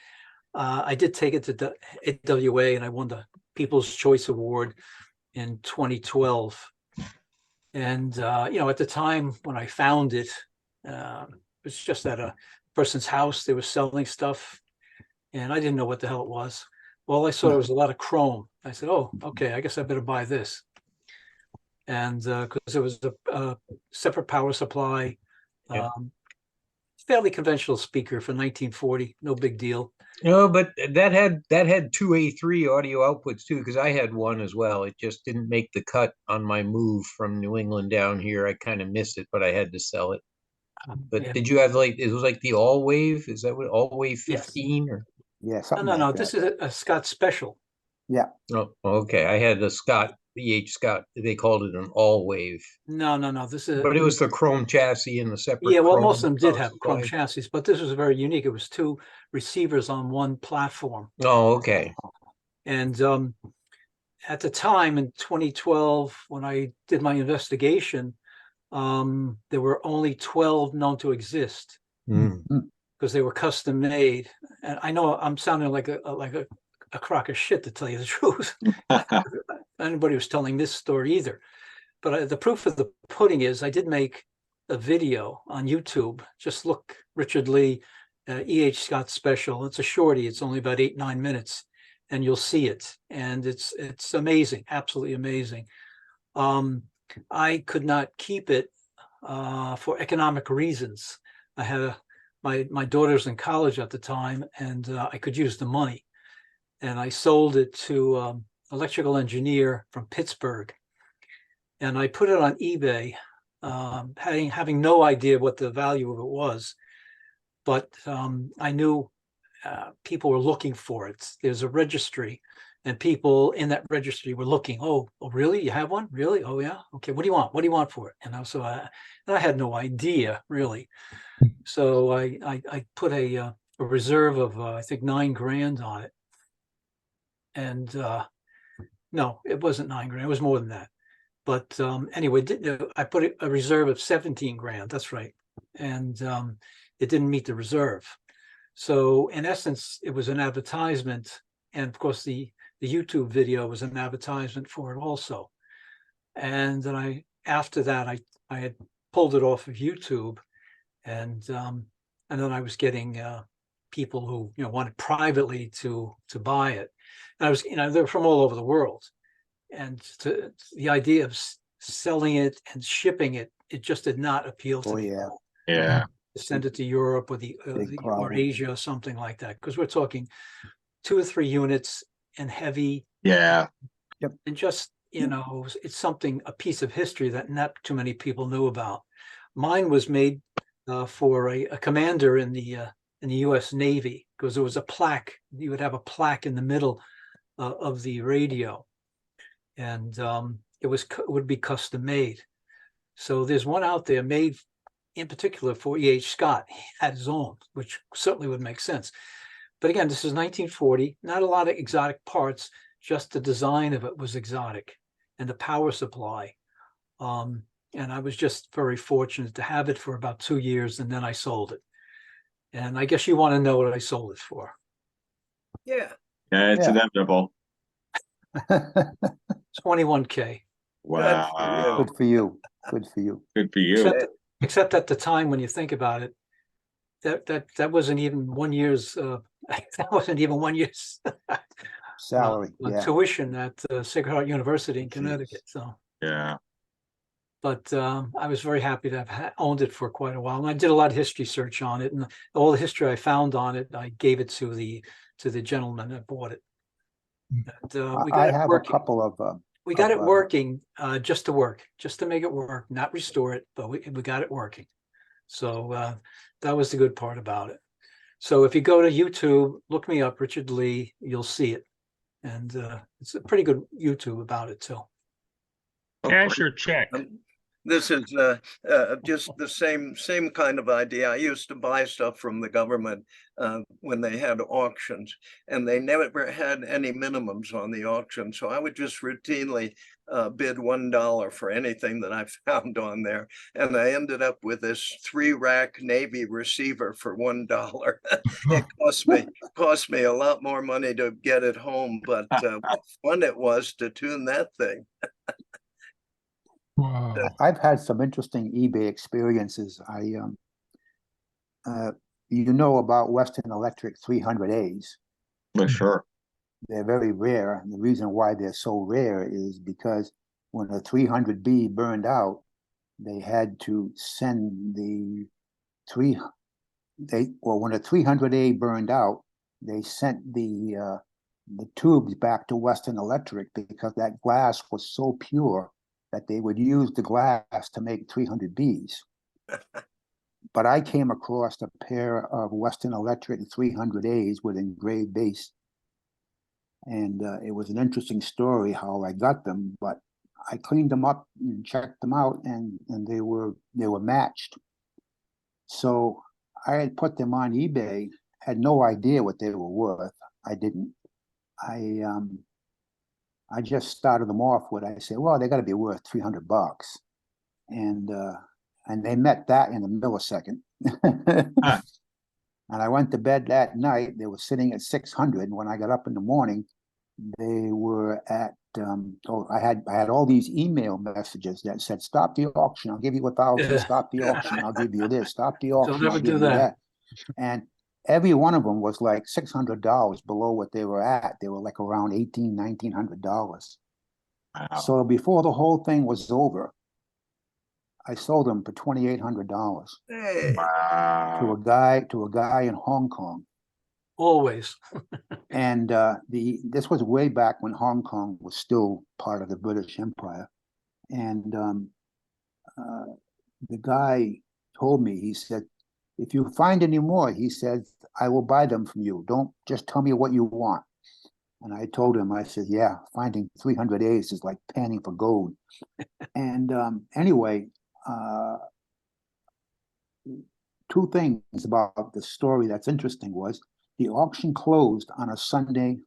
I did take it to AWA, and I won the People's Choice Award in 2012. And, at the time when I found it, it was just at a person's house. They were selling stuff, and I didn't know what the hell it was. All I saw was a lot of chrome. I said, oh, okay, I guess I better buy this. And because it was a separate power supply, fairly conventional speaker for 1940, no big deal. No, but that had 2 A3 audio outputs too, because I had one as well. It just didn't make the cut on my move from New England down here. I kind of missed it, but I had to sell it. But did you have it was like the all wave? Is that what all wave 15 or? Yeah, something No. like that. This is a Scott Special. Yeah. Oh, okay. I had the E.H. Scott. They called it an all wave. No. This is. But it was the chrome chassis and the separate. Yeah, well, chrome most of them did power have chrome supply. chassis, but this was very unique. It was 2 receivers on one platform. Oh, okay. And at the time in 2012, when I did my investigation, there were only 12 known to exist. Mm. because they were custom made. And I know I'm sounding like a crock of shit, to tell you the truth. Anybody was telling this story either. But the proof of the pudding is I did make a video on YouTube. Just look, Richard Lee, E.H. Scott special. It's a shorty. It's only about 8-9 minutes, and you'll see it. And it's amazing, absolutely amazing. I could not keep it for economic reasons. I had my daughter's in college at the time, and I could use the money. And I sold it to electrical engineer from Pittsburgh. And I put it on eBay, having no idea what the value of it was. But I knew people were looking for it. There's a registry, and people in that registry were looking. Oh, really? You have one? Really? Oh, yeah. Okay. What do you want? What do you want for it? And I had no idea, really. So I put a reserve of I think $9,000 on it. And no, it wasn't $9,000. It was more than that. But anyway, I put a reserve of $17,000. That's right. And it didn't meet the reserve. So in essence, it was an advertisement. And of course, the YouTube video was an advertisement for it also. And then after that, I had pulled it off of YouTube. And then I was getting people who wanted privately to buy it. And I was they're from all over the world, and the idea of selling it and shipping it just did not appeal to me. Yeah. To send it to Europe or Asia or something like that, because we're talking 2 or 3 units and heavy. Yeah. Yep. And just it's a piece of history that not too many people knew about. Mine was made for a commander in the U.S. Navy, because there was a plaque. You would have a plaque in the middle of the radio, and it would be custom made. So there's one out there made in particular for E.H. Scott. He had his own, which certainly would make sense. But again, this is 1940. Not a lot of exotic parts. Just the design of it was exotic, and the power supply. And I was just very fortunate to have it for about 2 years, and then I sold it. And I guess you want to know what I sold it for. Yeah. Yeah, it's inevitable. $21K. Wow. Good for you. Good for you. Good for you. Except at the time, when you think about it, that wasn't even 1 year's that wasn't even 1 year's Salary. tuition at Sacred Heart University in Connecticut. So yeah. But I was very happy to have owned it for quite a while. And I did a lot of history search on it, and all the history I found on it, I gave it to the gentleman that bought it. And, we got I it have working. a couple of. We got it working just to make it work, not restore it, but we got it working. So that was the good part about it. So if you go to YouTube, look me up, Richard Lee, you'll see it. And it's a pretty good YouTube about it too. Cash or check? This is just the same kind of idea. I used to buy stuff from the government when they had auctions, and they never had any minimums on the auction. So I would just routinely bid $1 for anything that I found on there. And I ended up with this 3-rack Navy receiver for $1. It cost me a lot more money to get it home, but what fun it was to tune that thing. Wow. I've had some interesting eBay experiences. You know about Western Electric 300As. For sure. They're very rare. And the reason why they're so rare is because when a 300B burned out, they had to send when a 300A burned out, they sent the tubes back to Western Electric because that glass was so pure that they would use the glass to make 300Bs. But I came across a pair of Western Electric 300As with engraved base. And it was an interesting story how I got them, but I cleaned them up and checked them out, and they were matched. So I had put them on eBay, had no idea what they were worth. I didn't. I just started them off with, I said, well, they got to be worth $300. And they met that in a millisecond. And I went to bed that night. They were sitting at 600. When I got up in the morning, they were at. I had all these email messages that said, "Stop the auction. I'll give you 1,000. Yeah. Stop the auction. I'll give you this. Stop the auction. never I'll do give you that. that." And every one of them was like $600 below what they were at. They were like around $1,900. Wow. So before the whole thing was over, I sold them for $2,800 Hey, to Wow. a guy in Hong Kong. Always. And this was way back when Hong Kong was still part of the British Empire. And the guy told me, he said, "If you find any more," he said, "I will buy them from you. Don't just tell me what you want." And I told him, I said, "Yeah, finding 300 A's is like panning for gold." And anyway, two things about the story that's interesting was the auction closed on a Sunday,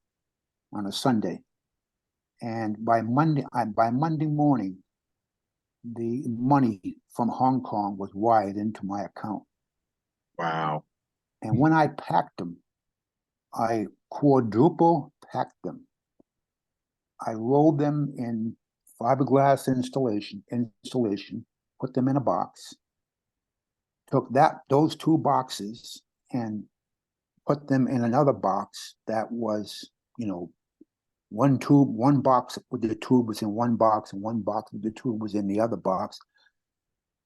and by Monday morning, the money from Hong Kong was wired into my account. Wow. And when I packed them, I quadruple packed them. I rolled them in fiberglass insulation, put them in a box, took those 2 boxes and put them in another box that was, one box with the tube was in one box and one box with the tube was in the other box.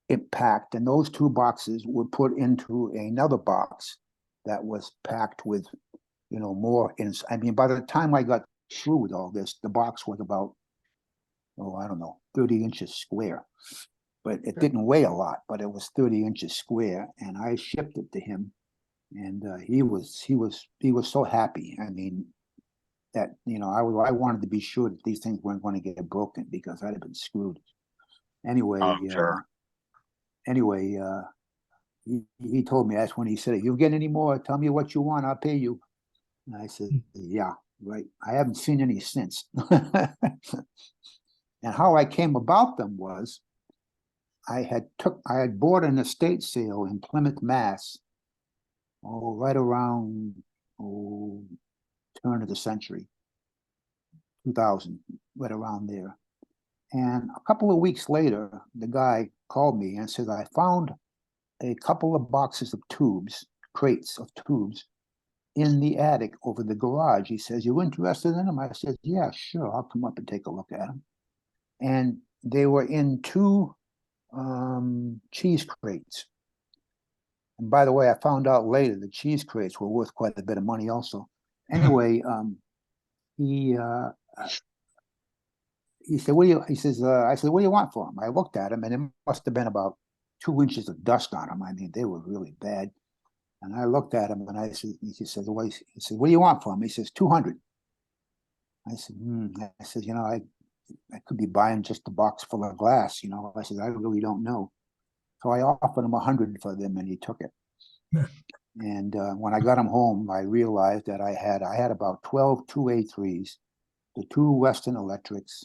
It packed, and those 2 boxes were put into another box that was packed with, more. I mean, by the time I got through with all this, the box was about, 30 inches square. But it didn't weigh a lot, but it was 30 inches square, and I shipped it to him, and he was so happy. I mean, that I wanted to be sure that these things weren't going to get broken because I'd have been screwed. Anyway, Sure. He told me, that's when he said, "If you get any more, tell me what you want, I'll pay you." And I said, "Yeah, right." I haven't seen any since. And how I came about them was I had bought an estate sale in Plymouth, Mass. Right around turn of the century, 2000, right around there. And a couple of weeks later, the guy called me and said, "I found a couple of boxes of tubes, crates of tubes, in the attic over the garage." He says, "You interested in them?" I said, "Yeah, sure. I'll come up and take a look at them." And they were in 2 cheese crates. And by the way, I found out later the cheese crates were worth quite a bit of money also. Anyway, he said, I said, "What do you want for them?" I looked at them, and it must have been about 2 inches of dust on them. I mean, they were really bad. And I looked at him, and he said, "What do you want for them?" He says, 200. I said, I said, I could be buying just a box full of glass, I said, "I really don't know." So I offered him 100 for them, and he took it. And when I got him home, I realized that I had about 12 2A3s, the 2 Western Electrics.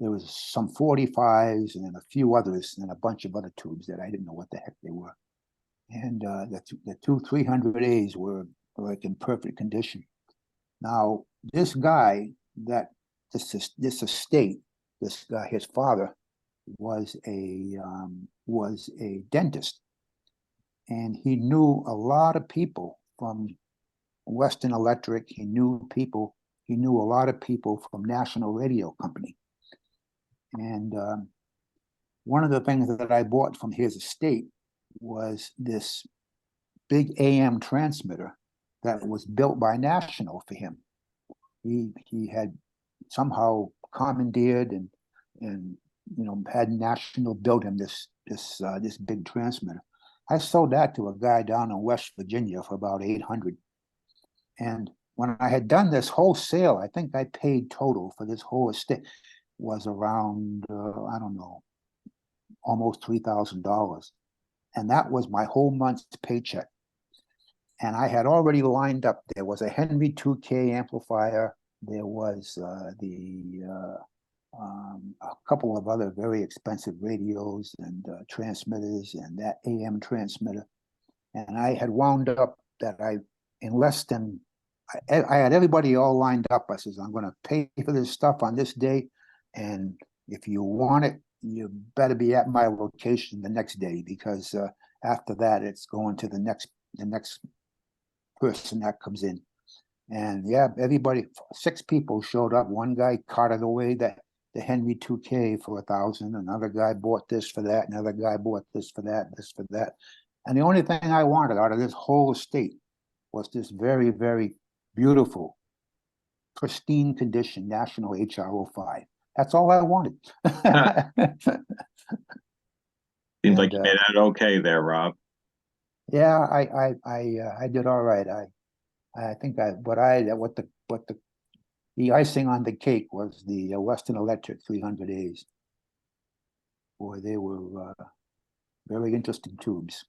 There was some 45s and a few others and a bunch of other tubes that I didn't know what the heck they were. And the 2 300As were like in perfect condition. Now, this guy, this estate, this guy, his father was a dentist, and he knew a lot of people from Western Electric. He knew a lot of people from National Radio Company. And one of the things that I bought from his estate was this big AM transmitter that was built by National for him. He had somehow commandeered and had National build him this big transmitter. I sold that to a guy down in West Virginia for about 800. And when I had done this whole sale, I think I paid total for this whole estate was around almost $3,000. And that was my whole month's paycheck. And I had already lined up. There was a Henry 2K amplifier. There was a couple of other very expensive radios and transmitters, and that AM transmitter. And I had wound up in less than, I had everybody all lined up. I says, I'm gonna pay for this stuff on this day, and if you want it, you better be at my location the next day, because after that, it's going to the next person that comes in. And yeah, everybody, 6 people showed up. One guy carted away the Henry 2K for $1,000. Another guy bought this for that. Another guy bought this for that, this for that. And the only thing I wanted out of this whole estate was this very, very beautiful, pristine condition National HRO 5. That's all I wanted. Seems like you made out okay there, Rob. Yeah, I did all right. I think the icing on the cake was the Western Electric 300As. Boy, they were very interesting tubes.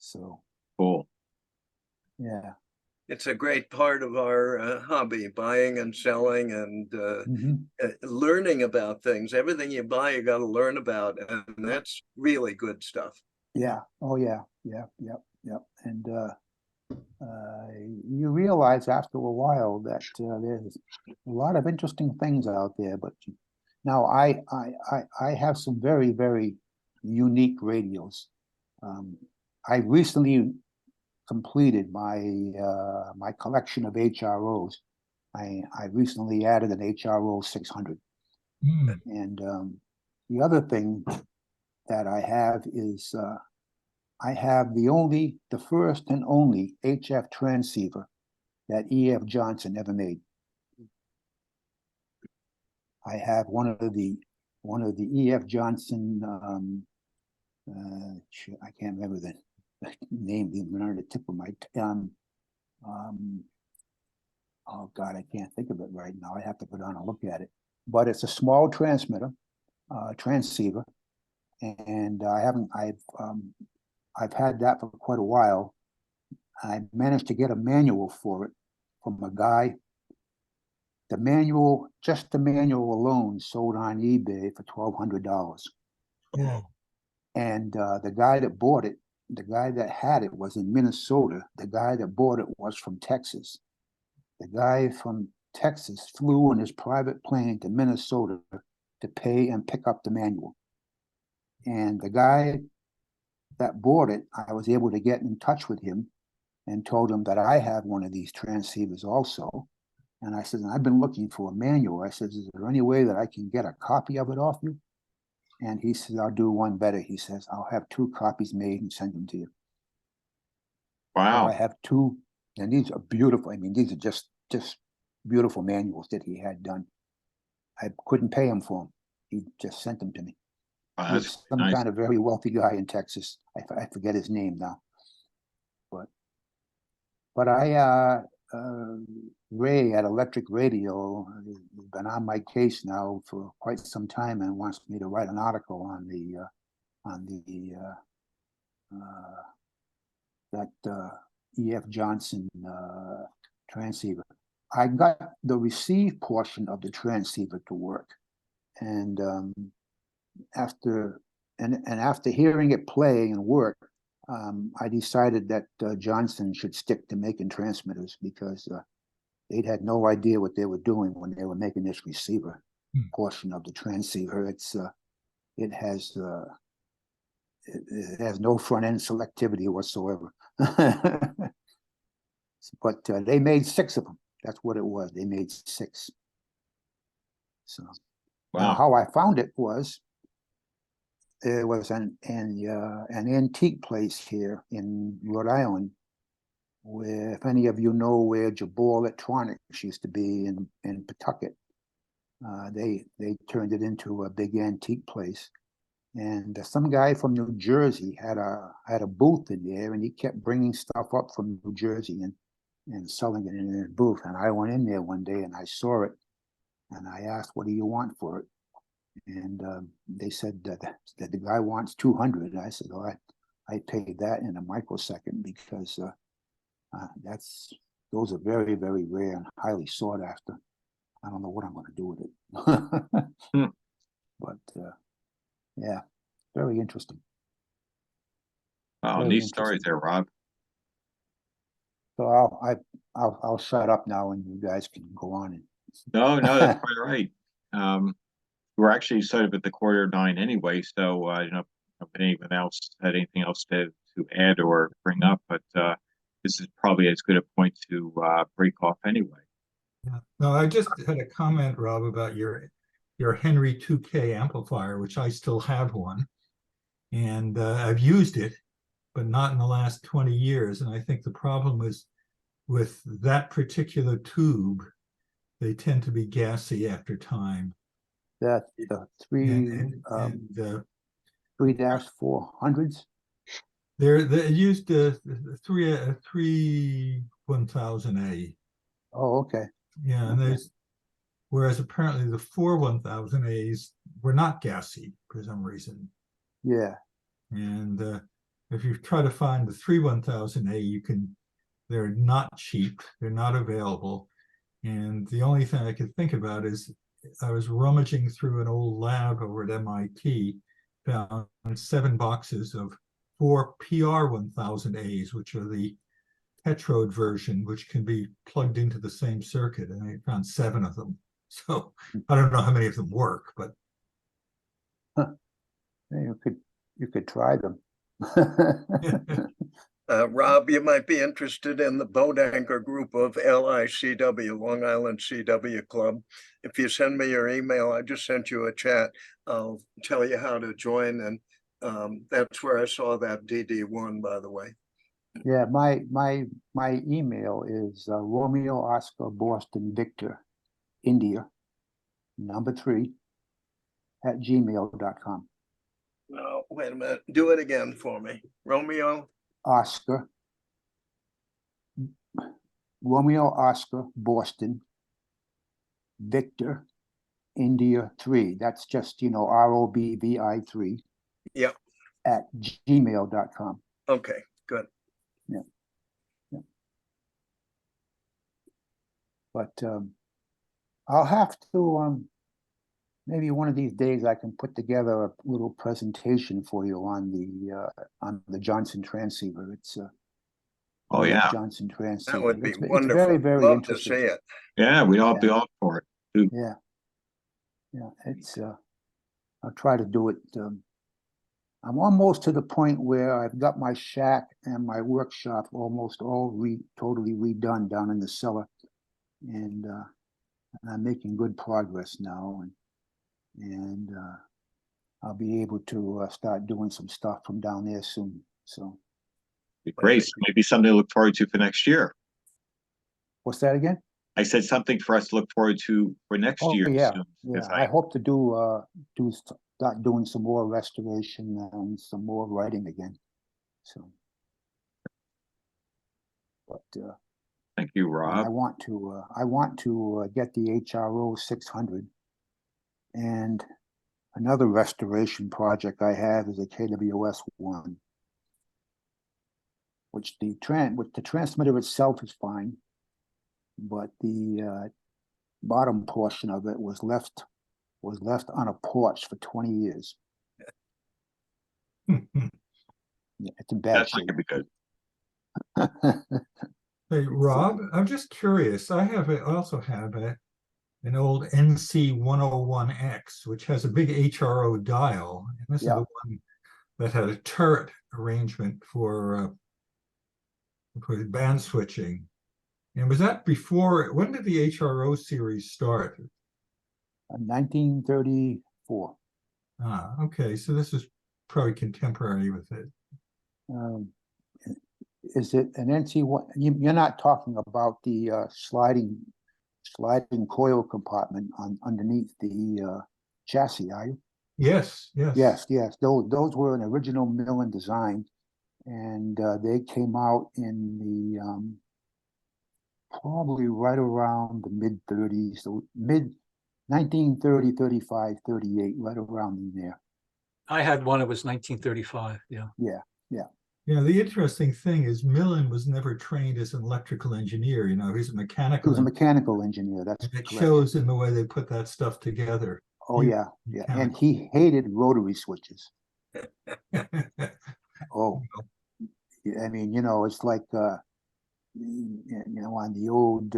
So cool. Yeah. It's a great part of our hobby, buying and selling and learning about things. Everything you buy, you got to learn about, and that's really good stuff. Yeah. Oh, yeah. Yeah. Yep. Yep. And you realize after a while that there's a lot of interesting things out there. But now I have some very, very unique radios. I recently completed my collection of HROs. I recently added an HRO 600. And the other thing that I have is I have the first and only HF transceiver that E.F. Johnson ever made. I have one of the E.F. Johnson I can't remember the name, even on the tip of my oh God, I can't think of it right now. I have to go down and look at it. But it's a small transmitter, transceiver, and I've had that for quite a while. I managed to get a manual for it from a guy. The manual, just the manual alone, sold on eBay for $1,200. Yeah. And the guy that bought it, the guy that had it was in Minnesota. The guy that bought it was from Texas. The guy from Texas flew in his private plane to Minnesota to pay and pick up the manual. And the guy that bought it, I was able to get in touch with him and told him that I have one of these transceivers also. And I said, I've been looking for a manual. I said, is there any way that I can get a copy of it off you? And he said, I'll do one better. He says, I'll have 2 copies made and send them to you. Wow. So I have 2, and these are beautiful. I mean, these are just beautiful manuals that he had done. I couldn't pay him for them. He just sent them to me. He's some kind of very wealthy guy in Texas. I forget his name now. But Ray at Electric Radio has been on my case now for quite some time and wants me to write an article on that E.F. Johnson transceiver. I got the receive portion of the transceiver to work, and after hearing it play and work, I decided that Johnson should stick to making transmitters, because they'd had no idea what they were doing when they were making this receiver portion of the transceiver. It has no front end selectivity whatsoever. But they made 6 of them. That's what it was. They made 6. So wow. How I found it was, there was an antique place here in Rhode Island, where, if any of you know where Jabor Electronics used to be in Pawtucket, they turned it into a big antique place. And some guy from New Jersey had a booth in there, and he kept bringing stuff up from New Jersey and selling it in his booth. And I went in there one day and I saw it, and I asked, what do you want for it? And they said that the guy wants 200. I said, oh, I paid that in a microsecond, because those are very, very rare and highly sought after. I don't know what I'm going to do with it. But yeah, very interesting. Wow, neat stories there, Rob. I'll shut up now and you guys can go on. And No, that's quite right. We're actually sort of at the 8:45 anyway, so I don't know if anyone else had anything else to add or bring up, but this is probably as good a point to break off anyway. Yeah. No, I just had a comment, Rob, about your Henry 2K amplifier, which I still have one. And I've used it, but not in the last 20 years. And I think the problem is with that particular tube, they tend to be gassy after time. the three 3-400s. They used three 1000A. Oh, okay. Yeah, and there's whereas apparently the 4 1000As were not gassy for some reason. Yeah. And if you try to find the 3 1000A, they're not cheap, they're not available. And the only thing I could think about is I was rummaging through an old lab over at MIT, found 7 boxes of 4 PR 1000As, which are the tetrode version, which can be plugged into the same circuit. And I found 7 of them. So I don't know how many of them work, but You could try them. Rob, you might be interested in the boat anchor group of LICW, Long Island CW Club. If you send me your email, I just sent you a chat. I'll tell you how to join, and that's where I saw that DD-1, by the way. Yeah, my email is Romeo Oscar Boston Victor India 3 @gmail.com. No, wait a minute. Do it again for me. Romeo Oscar Boston Victor India 3. That's just, ROBVI 3. Yeah. @gmail.com. Okay, good. Yeah. But I'll have to maybe one of these days I can put together a little presentation for you on the Johnson transceiver. It's Oh yeah, Johnson transceiver. That would be It's wonderful. very, very Love interesting. to see it. yeah, we'd all be all for it. Yeah. It's I'll try to do it. I'm almost to the point where I've got my shack and my workshop almost all totally redone down in the cellar, and I'm making good progress now, and I'll be able to start doing some stuff from down there soon. So Great. So maybe something to look forward to for next year. what's that again? I said something for us to look forward to for next year. Yeah, soon, yeah. 'cause I hope to start doing some more restoration and some more writing again. So, but thank you, Rob. I want to get the HRO 600, and another restoration project I have is a KWS 1, which the transmitter itself is fine, but the bottom portion of it was left on a porch for 20 years. Yeah, it's in bad That's not shape. gonna be good. hey, Rob, I'm just curious. I also have an old NC 101X, which has a big HRO dial. And this is the one that had a turret arrangement for band switching. And was that before? When did the HRO series start? 1934. Ah, okay. So this is probably contemporary with it. Is it an NC1? You're not talking about the sliding coil compartment underneath the chassis, are you? Yes. Yes. Those were an original Millen design, and they came out in the probably right around the mid-30s, so mid 1930, 35, 38, right around in there. I had one, it was 1935, yeah. Yeah, the interesting thing is Millen was never trained as an electrical engineer. He's a mechanical. He was a mechanical engineer. That's and it correct. shows in the way they put that stuff together. Oh yeah, and he hated rotary switches. Oh, I mean, it's like on the old,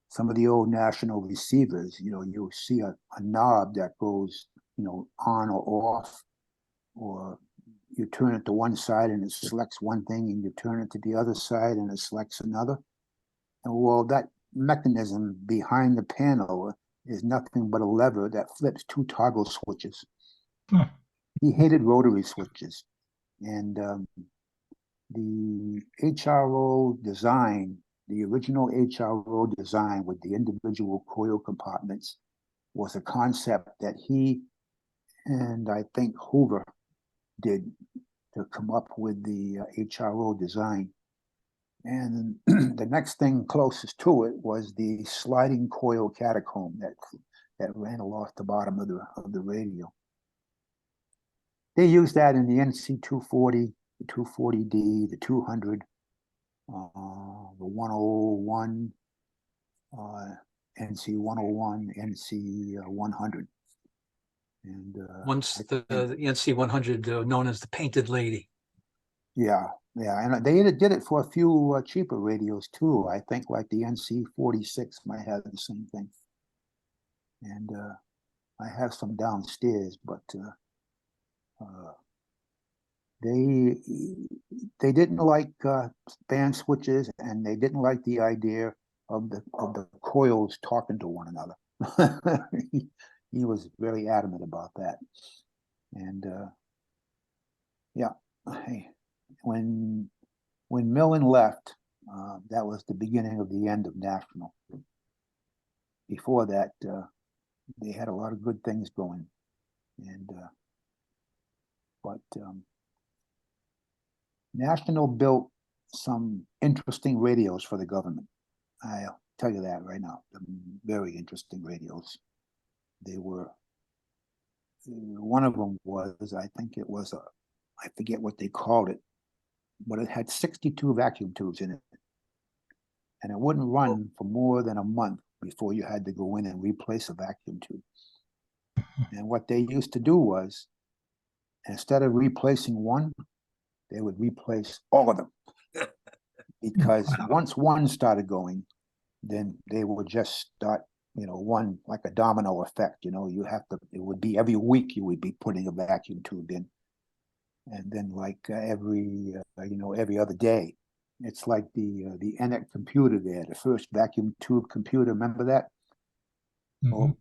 some of the old national receivers, you'll see a knob that goes, on or off, or you turn it to one side and it selects one thing, and you turn it to the other side and it selects another. And well, that mechanism behind the panel is nothing but a lever that flips two toggle switches. He hated rotary switches. And the HRO design, the original HRO design with the individual coil compartments, was a concept that he and I think Hoover did to come up with the HRO design. And the next thing closest to it was the sliding coil catacomb that ran along the bottom of the radio. They used that in the NC 240, the 240D, the 200, the 101, NC 101, NC 100. And Once the NC 100, known as the Painted Lady. Yeah, and they did it for a few cheaper radios too. I think like the NC 46 might have the same thing. And I have some downstairs, but they didn't like band switches, and they didn't like the idea of the coils talking to one another. He was very adamant about that. And yeah, when Millen left, that was the beginning of the end of National. Before that, they had a lot of good things going, and but National built some interesting radios for the government. I'll tell you that right now. Very interesting radios. They were, one of them was, I think it was I forget what they called it, but it had 62 vacuum tubes in it. And it wouldn't run for more than a month before you had to go in and replace a vacuum tube. And what they used to do was, instead of replacing one, they would replace all of them. Because once one started going, then they would just start, one, like a domino effect, you have to, it would be every week you would be putting a vacuum tube in. And then like every other day. It's like the ENIAC computer there, the first vacuum tube computer, remember that? Well,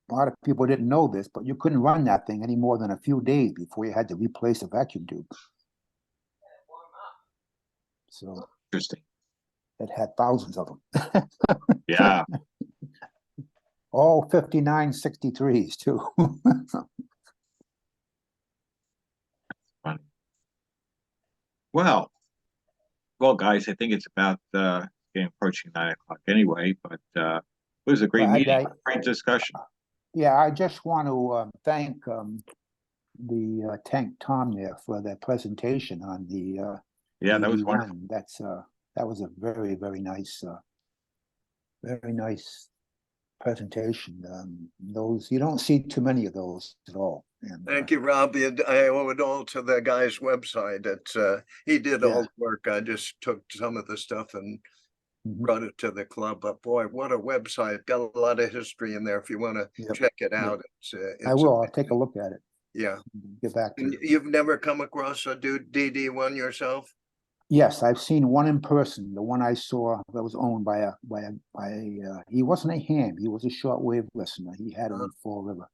a lot of people didn't know this, but you couldn't run that thing any more than a few days before you had to replace a vacuum tube. So interesting. It had thousands of them. Yeah. All 5963s too. Funny. Well, guys, I think it's about getting approaching 9 o'clock anyway, but it was a great meeting, great discussion. Yeah, I just want to thank the Tank Tom there for their presentation on the that was DD-1. wonderful. That was a very, very nice presentation. Those, you don't see too many of those at all. And, thank you, Rob. I owe it all to the guy's website. He did all the work. I just took some of the stuff and brought it to the club. But boy, what a website! Got a lot of history in there. If you want to check it out, it's I will. I'll take a look at it. Yeah. Get back to you. You've never come across a DD-1 yourself? Yes, I've seen one in person. The one I saw that was owned by he wasn't a ham. He was a shortwave listener. He had it in Fall River.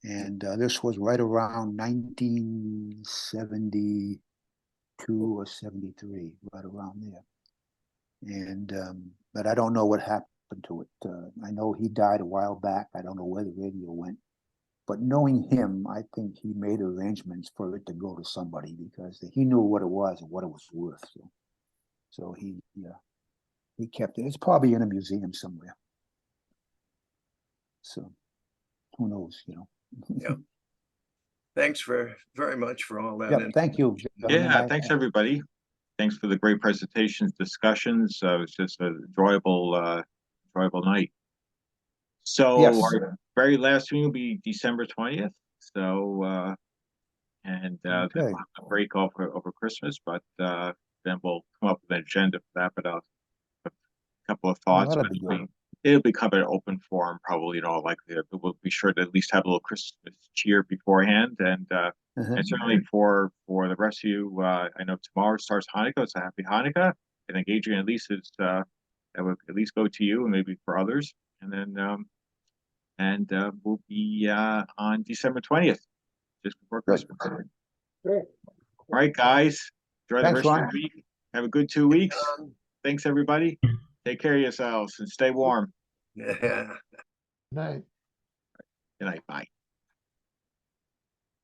And this was right around 1972 or 73, right around there. And but I don't know what happened to it. I know he died a while back. I don't know where the radio went. But knowing him, I think he made arrangements for it to go to somebody because he knew what it was and what it was worth. So he kept it. It's probably in a museum somewhere. So who knows, Yeah. Thanks very much for all that. Yeah, thank you. Yeah, thanks everybody. Thanks for the great presentations, discussions. It was just an enjoyable night. So our very last meeting will be December 20th. So then we'll have a break over Christmas, but then we'll come up with an agenda for that, but a couple of Well, thoughts. that'll But be good. it'll become an open forum, probably, likely. We'll be sure to at least have a little Christmas cheer beforehand. And certainly for the rest of you, I know tomorrow starts Hanukkah, so happy Hanukkah. I think Adrian at least is, that would at least go to you and maybe for others. And then, we'll be on December 20th, just before Christmas. All right, guys. Enjoy the Thanks, rest of Ron. the week. Have a good 2 weeks. Thanks, everybody. Take care of yourselves and stay warm. Yeah. Night. Good night. Bye.